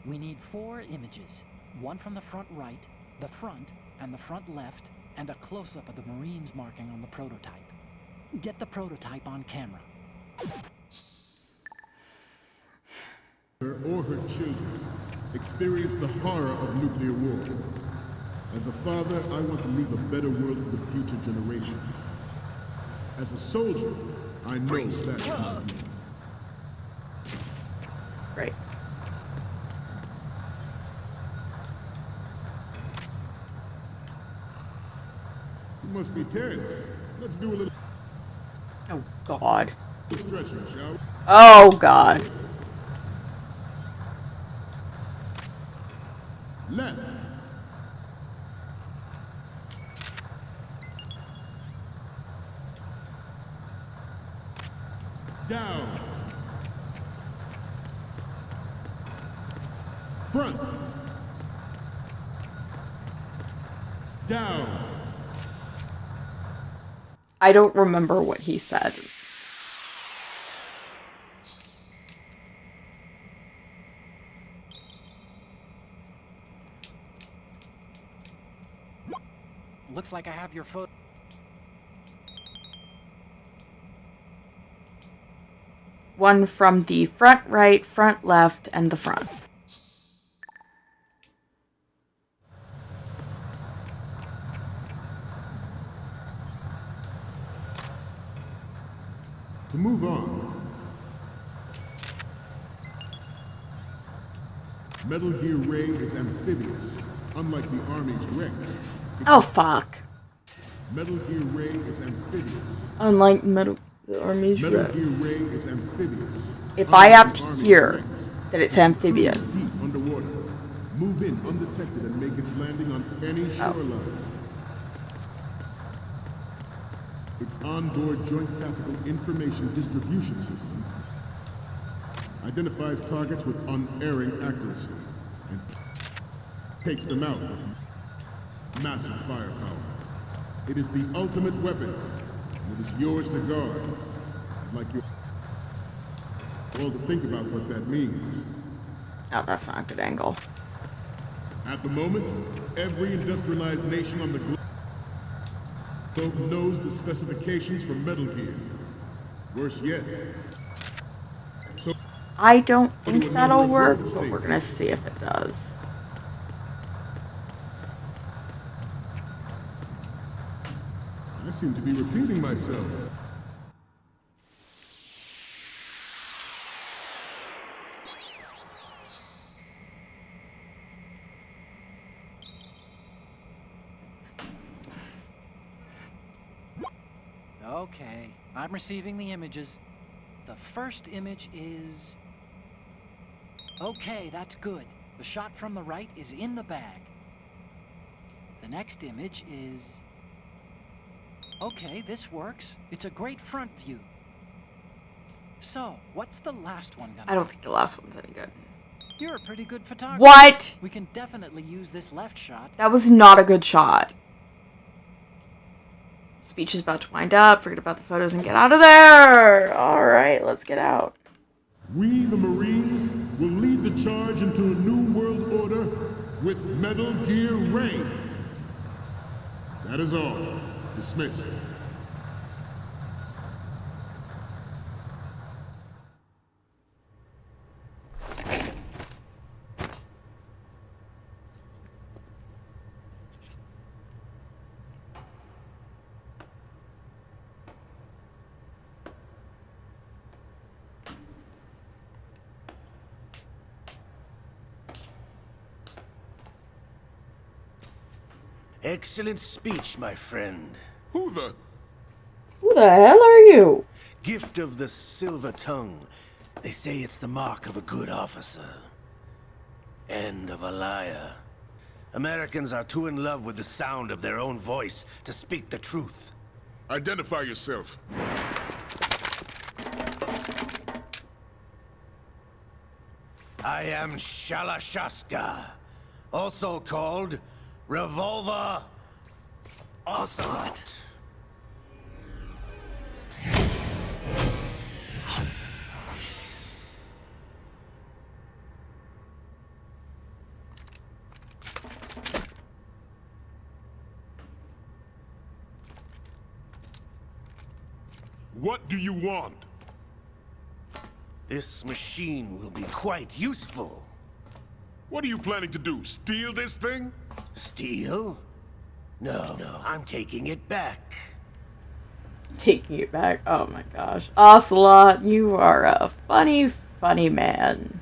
Speaker 5: We need 4 images. One from the front right, the front, and the front left, and a close-up of the Marines marking on the prototype. Get the prototype on camera.
Speaker 10: Her or her children experience the horror of nuclear war. As a father, I want to leave a better world for the future generation. As a soldier, I know that is my duty.
Speaker 1: Right.
Speaker 10: You must be tense. Let's do a little
Speaker 1: Oh, God.
Speaker 10: stretching, shall we?
Speaker 1: Oh, God.
Speaker 10: Left. Down. Front. Down.
Speaker 1: I don't remember what he said.
Speaker 5: Looks like I have your photo.
Speaker 1: One from the front right, front left, and the front.
Speaker 10: To move on. Metal Gear Ray is amphibious, unlike the Army's Rex.
Speaker 1: Oh, fuck.
Speaker 10: Metal Gear Ray is amphibious.
Speaker 1: Unlike the Army's
Speaker 10: Metal
Speaker 1: Rex.
Speaker 10: Gear Ray is amphibious.
Speaker 1: If
Speaker 10: Unlike
Speaker 1: I have
Speaker 10: the
Speaker 1: to
Speaker 10: Army's
Speaker 1: hear
Speaker 10: Rex,
Speaker 1: that it's
Speaker 10: it can
Speaker 1: amphibious.
Speaker 10: cruise deep underwater, move in undetected, and make its landing on any shoreline. Its onboard Joint Tactical Information Distribution System identifies targets with unerring accuracy and takes them out with massive firepower. It is the ultimate weapon, and it is yours to guard. I'd like you all to think about what that means.
Speaker 1: Oh, that's not a good angle.
Speaker 10: At the moment, every industrialized nation on the globe knows the specifications for Metal Gear. Worse yet. So
Speaker 1: I don't think
Speaker 10: a
Speaker 1: that'll
Speaker 10: number
Speaker 1: work,
Speaker 10: of
Speaker 1: but we're
Speaker 10: states.
Speaker 1: gonna see if it does.
Speaker 10: I seem to be repeating myself.
Speaker 5: Okay, I'm receiving the images. The first image is... Okay, that's good. The shot from the right is in the bag. The next image is... Okay, this works. It's a great front view. So, what's the last one gonna
Speaker 1: I don't think the last one's any good.
Speaker 5: be? You're a pretty good photographer.
Speaker 1: What?
Speaker 5: We can definitely use this left shot.
Speaker 1: That was not a good shot. Speech is about to wind up. Forget about the photos and get out of there. All right, let's get out.
Speaker 10: We, the Marines, will lead the charge into a new world order with Metal Gear Ray. That is all. Dismissed.
Speaker 11: Excellent speech, my friend.
Speaker 10: Who the?
Speaker 1: Who the hell are you?
Speaker 11: Gift of the silver tongue. They say it's the mark of a good officer. And of a liar. Americans are too in love with the sound of their own voice to speak the truth.
Speaker 10: Identify yourself.
Speaker 11: I am Shalashaska, also called Revolver Ocelot.
Speaker 10: What do you want?
Speaker 11: This machine will be quite useful.
Speaker 10: What are you planning to do? Steal this thing?
Speaker 11: Steal? No, I'm taking it back.
Speaker 1: Taking it back. Oh my gosh. Ocelot, you are a funny, funny man.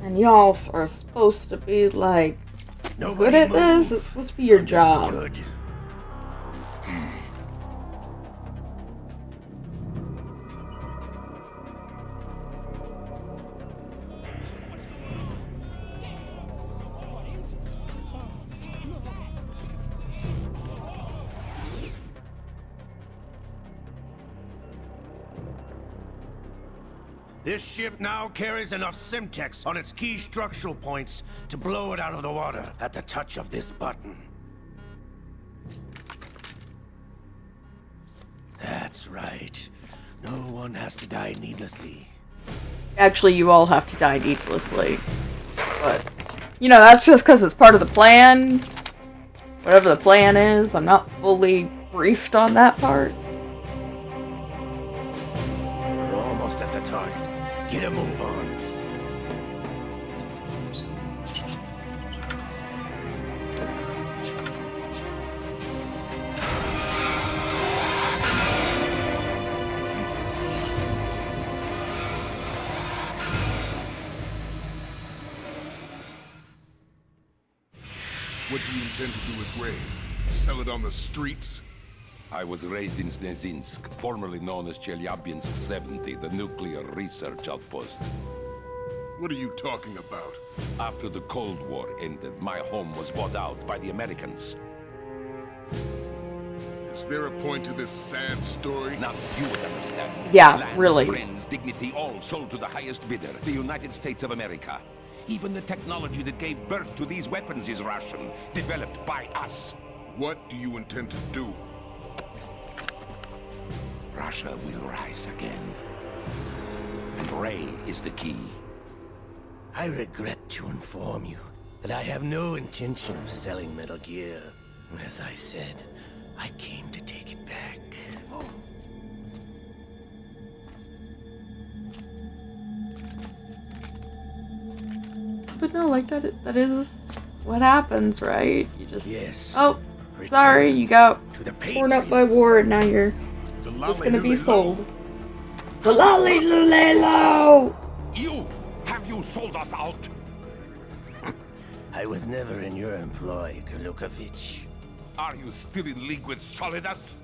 Speaker 1: And y'all are supposed to be like good at this. It's supposed to be your job.
Speaker 11: This ship now carries enough Simtex on its key structural points to blow it out of the water at the touch of this button. That's right. No one has to die needlessly.
Speaker 1: Actually, you all have to die needlessly. But, you know, that's just because it's part of the plan. Whatever the plan is, I'm not fully briefed on that part.
Speaker 11: We're almost at the target. Get a move on.
Speaker 10: What do you intend to do with Ray? Sell it on the streets?
Speaker 8: I was raised in Snezinsk, formerly known as Chelyabinsk 70, the nuclear research outpost.
Speaker 10: What are you talking about?
Speaker 8: After the Cold War ended, my home was bought out by the Americans.
Speaker 10: Is there a point to this sad story?
Speaker 8: Now you would understand.
Speaker 1: Yeah,
Speaker 8: Land,
Speaker 1: really.
Speaker 8: Friends, dignity, all sold to the highest bidder, the United States of America. Even the technology that gave birth to these weapons is Russian, developed by us.
Speaker 10: What do you intend to do?
Speaker 8: Russia will rise again. And Ray is the key.
Speaker 11: I regret to inform you that I have no intention of selling Metal Gear. As I said, I came to take it back.
Speaker 1: But no, like that is what happens, right? You just...
Speaker 11: Yes.
Speaker 1: Oh, sorry, you got
Speaker 11: To the
Speaker 1: torn up by war and now you're just gonna be sold. The lolly lulelo!
Speaker 8: You! Have you sold us out?
Speaker 11: I was never in your employ, Gurlukovich.
Speaker 8: Are you still in league with Solidus?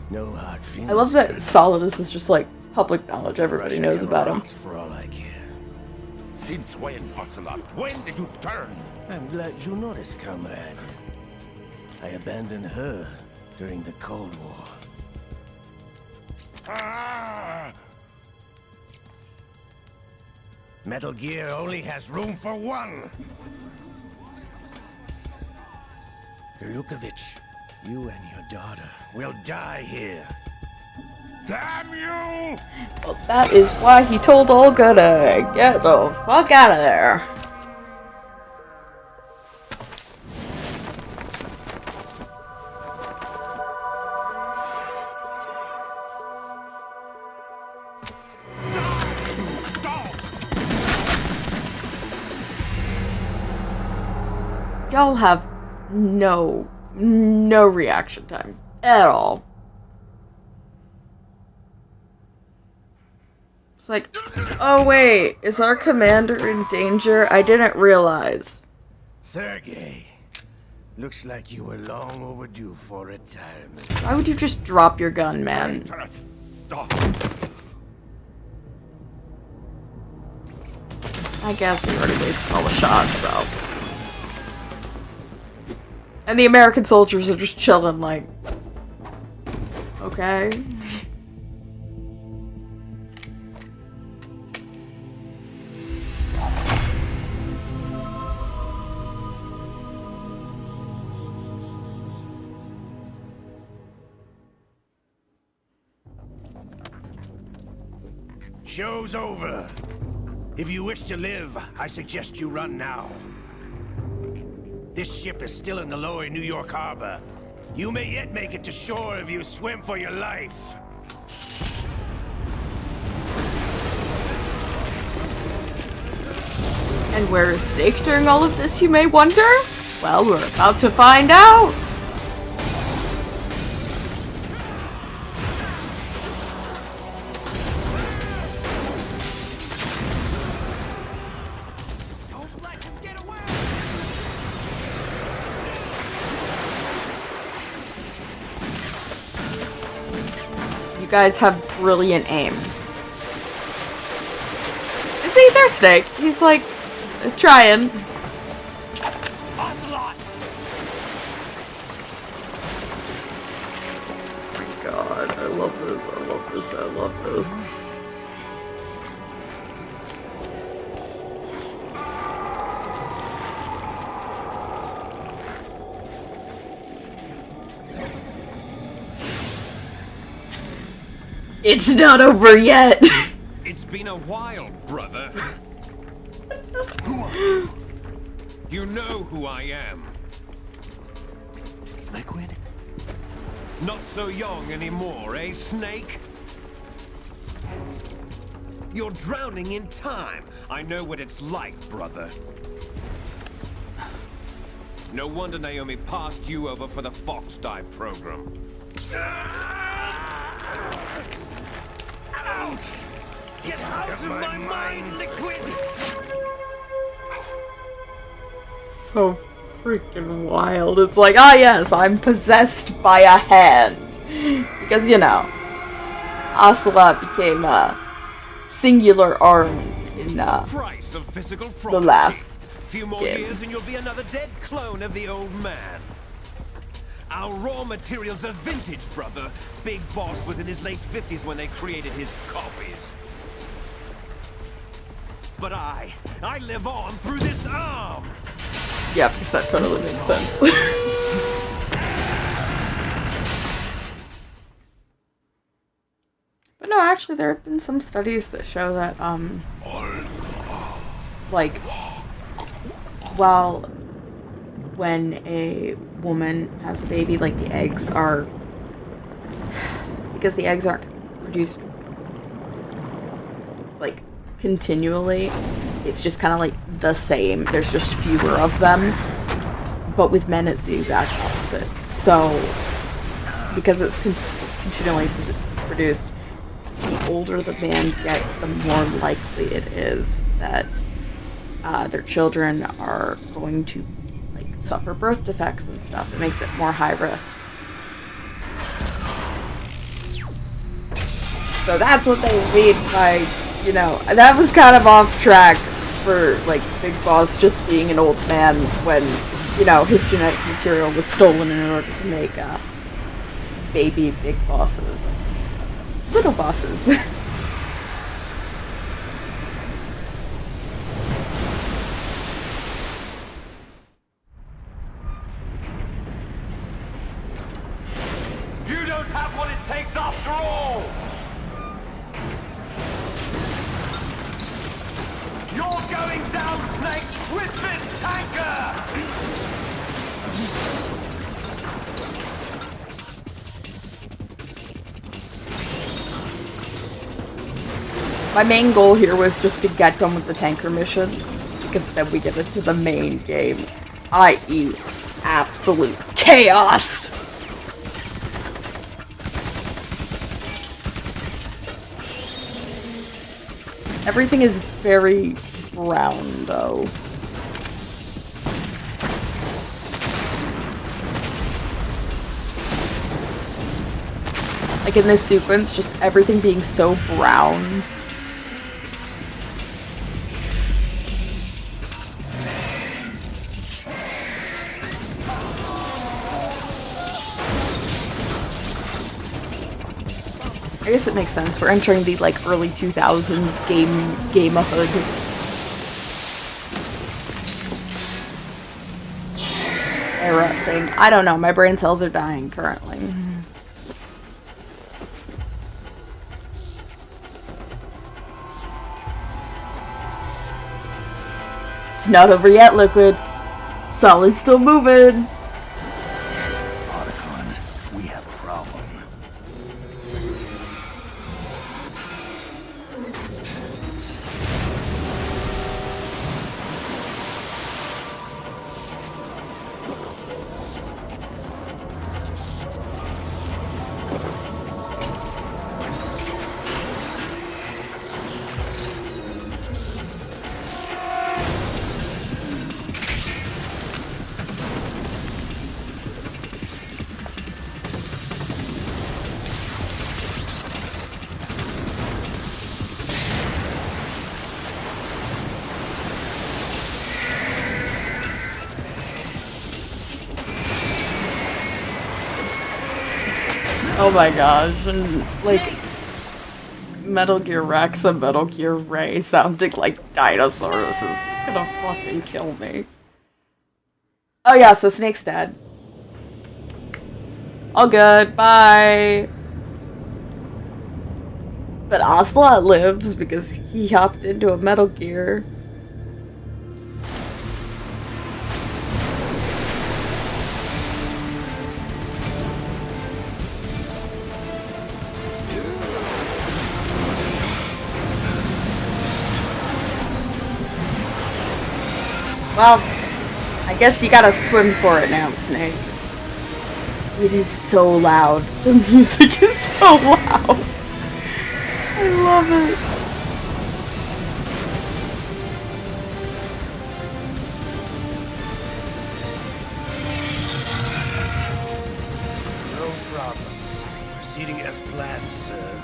Speaker 11: No hard feelings.
Speaker 1: I love that Solidus is just like public knowledge. Everybody knows about him.
Speaker 11: For all I care.
Speaker 8: Since when, Ocelot? When did you turn?
Speaker 11: I'm glad you noticed, comrade. I abandoned her during the Cold War.
Speaker 8: Ah!
Speaker 11: Metal Gear only has room for one! Gurlukovich, you and your daughter will die here.
Speaker 8: Damn you!
Speaker 1: Well, that is why he told Olga to get the fuck out of there. Y'all have no reaction time at all. It's like, oh wait, is our commander in danger? I didn't realize.
Speaker 11: Sergei, looks like you were long overdue for retirement.
Speaker 1: Why would you just drop your gun, man? I guess he already wasted all the shots, so. And the American soldiers are just chilling, like, okay.
Speaker 11: show's over. If you wish to live, I suggest you run now. This ship is still in the lower New York harbor. You may yet make it to shore if you swim for your life.
Speaker 1: And where is Snake during all of this, you may wonder? Well, we're about to find out!
Speaker 3: Don't let him get away!
Speaker 1: You guys have brilliant aim. And see, there's Snake. He's like, trying.
Speaker 3: Ocelot!
Speaker 1: Oh my god, I love this, I love this, I love this. It's not over yet!
Speaker 8: It's been a while, brother. Who are you? You know who I am.
Speaker 11: Liquid?
Speaker 8: Not so young anymore, eh, Snake? You're drowning in time. I know what it's like, brother. No wonder Naomi passed you over for the Fox Dive program. Ouch! Get out of my mind, Liquid!
Speaker 1: So freaking wild. It's like, ah yes, I'm possessed by a hand. Because, you know, Ocelot became a singular arm in
Speaker 8: Price of physical
Speaker 1: the last
Speaker 8: few more
Speaker 1: game.
Speaker 8: years and you'll be another dead clone of the old man. Our raw materials are vintage, brother. Big Boss was in his late 50s when they created his copies. But I live on through this arm.
Speaker 1: Yeah, because that totally makes sense. But no, actually, there have been some studies that show that, like, well, when a woman has a baby, like, the eggs are, because the eggs aren't produced, like, continually, it's just kind of like the same. There's just fewer of them. But with men, it's the exact opposite. So, because it's continually produced, the older the man gets, the more likely it is that their children are going to like suffer birth defects and stuff. It makes it more high risk. So that's what they mean by, you know, that was kind of off track for like Big Boss just being an old man when, you know, his genetic material was stolen in order to make baby Big Bosses. Little bosses.
Speaker 8: You don't have what it takes after all! You're going down, Snake, with this tanker!
Speaker 1: My main goal here was just to get done with the tanker mission, because then we get into the main game, i.e. absolute chaos! Everything is very brown, though. Like in this sequence, just everything being so brown. I guess it makes sense. We're entering the like early 2000s gamehood. Era thing. I don't know. My brain cells are dying currently. It's not over yet, Liquid. Solid's still moving.
Speaker 2: Otacon, we have a problem.
Speaker 1: Oh my gosh, and like Metal Gear Rex and Metal Gear Ray sounding like dinosaurs is gonna fucking kill me. Oh yeah, so Snake's dead. All good, bye. But Ocelot lives because he hopped into a Metal Gear. Well, I guess you gotta swim for it now, Snake. It is so loud. The music is so loud. I love it.
Speaker 11: No problems. Proceeding as planned, sir.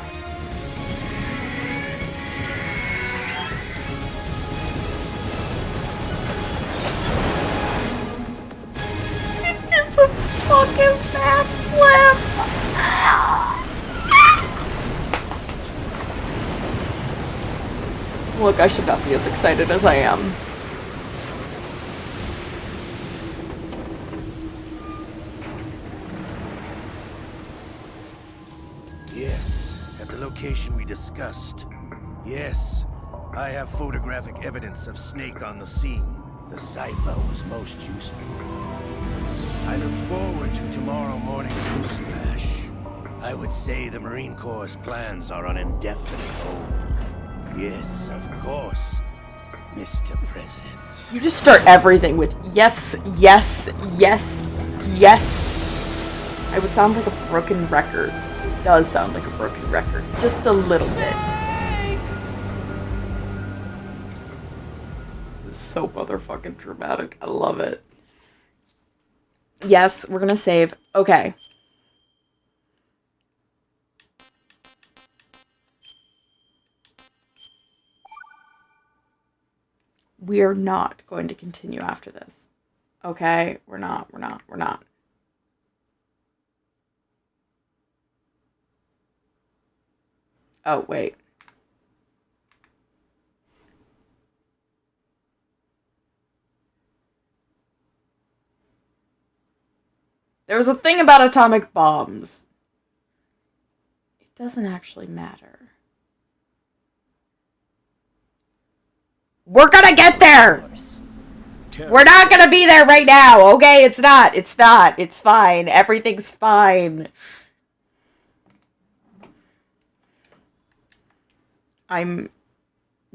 Speaker 1: Just a fucking fat flip. Look, I should not be as excited as I am.
Speaker 11: Yes, at the location we discussed. Yes, I have photographic evidence of Snake on the scene. The cipher was most useful. I look forward to tomorrow morning's news flash. I would say the Marine Corps' plans are on indefinite hold. Yes, of course, Mr. President.
Speaker 1: You just start everything with yes, yes, yes, yes. I would sound like a broken record. It does sound like a broken record. Just a little bit. It's so motherfucking dramatic. I love it. Yes, we're gonna save. Okay. We're not going to continue after this. Okay? We're not. Oh, wait. There was a thing about atomic bombs. It doesn't actually matter. We're gonna get there! We're not gonna be there right now, okay? It's not. It's fine. Everything's fine. I'm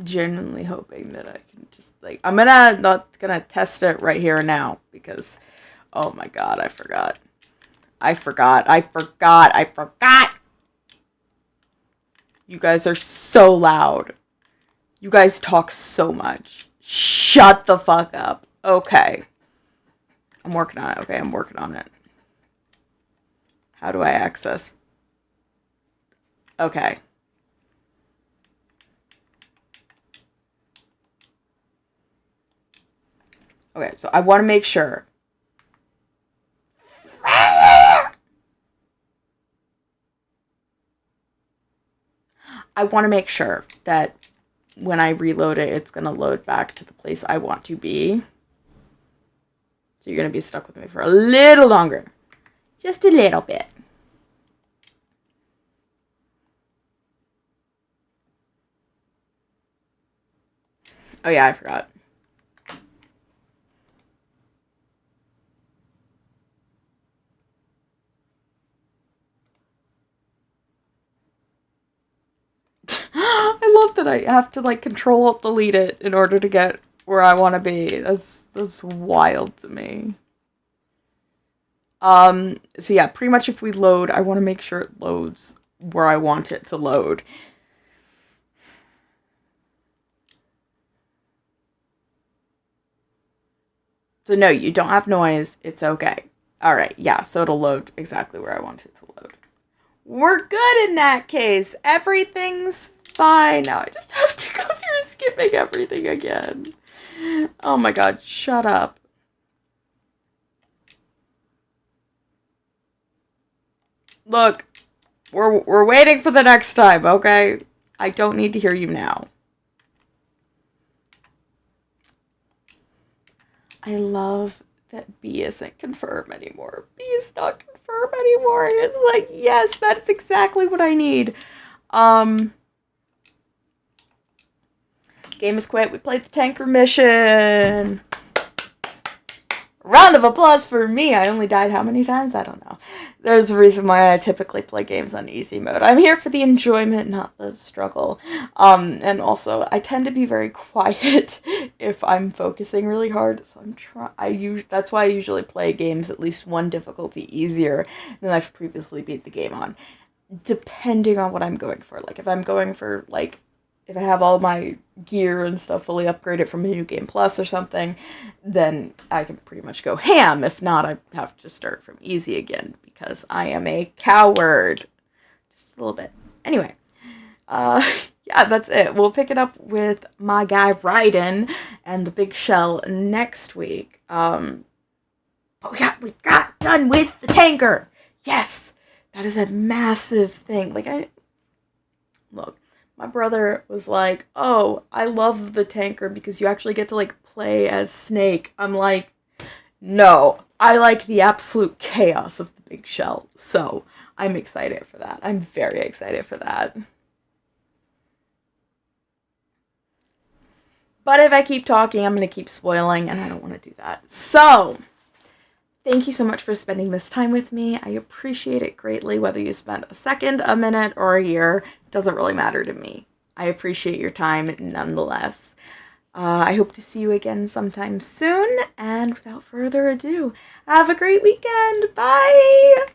Speaker 1: genuinely hoping that I can just, like, I'm not gonna test it right here and now, because, oh my god, I forgot. You guys are so loud. You guys talk so much. Shut the fuck up. Okay. I'm working on it. How do I access? Okay. Okay, so I want to make sure. I want to make sure that when I reload it, it's going to load back to the place I want to be. So you're going to be stuck with me for a little longer. Just a little bit. Oh yeah, I forgot. I have to like Control-Alt-Delete it in order to get where I want to be. That's wild to me. So yeah, pretty much if we load, I want to make sure it loads where I want it to load. So no, you don't have noise. It's okay. All right, yeah, so it'll load exactly where I want it to load. We're good in that case. Everything's fine. Now I just have to go through skipping everything again. Oh my god, shut up. Look, we're waiting for the next time, okay? I don't need to hear you now. I love that B isn't confirmed anymore. B is not confirmed anymore. It's like, yes, that's exactly what I need. Game is quit. We played the tanker mission. Round of applause for me. I only died how many times? I don't know. There's a reason why I typically play games on easy mode. I'm here for the enjoyment, not the struggle. And also, I tend to be very quiet if I'm focusing really hard. So that's why I usually play games at least one difficulty easier than I've previously beat the game on, depending on what I'm going for. Like if I'm going for like, if I have all my gear and stuff fully upgraded from a New Game Plus or something, then I can pretty much go ham. If not, I have to start from easy again because I am a coward. Just a little bit. Anyway, yeah, that's it. We'll pick it up with my guy Raiden and the big shell next week. Oh yeah, we got done with the tanker. Yes, that is a massive thing. Like look. My brother was like, oh, I love the tanker because you actually get to, like, play as Snake. I'm like, no, I like the absolute chaos of the big shell. So, I'm excited for that. I'm very excited for that. But if I keep talking, I'm going to keep spoiling, and I don't want to do that. So, thank you so much for spending this time with me. I appreciate it greatly, whether you spent a second, a minute, or a year. It doesn't really matter to me. I appreciate your time nonetheless. I hope to see you again sometime soon, and without further ado, have a great weekend. Bye!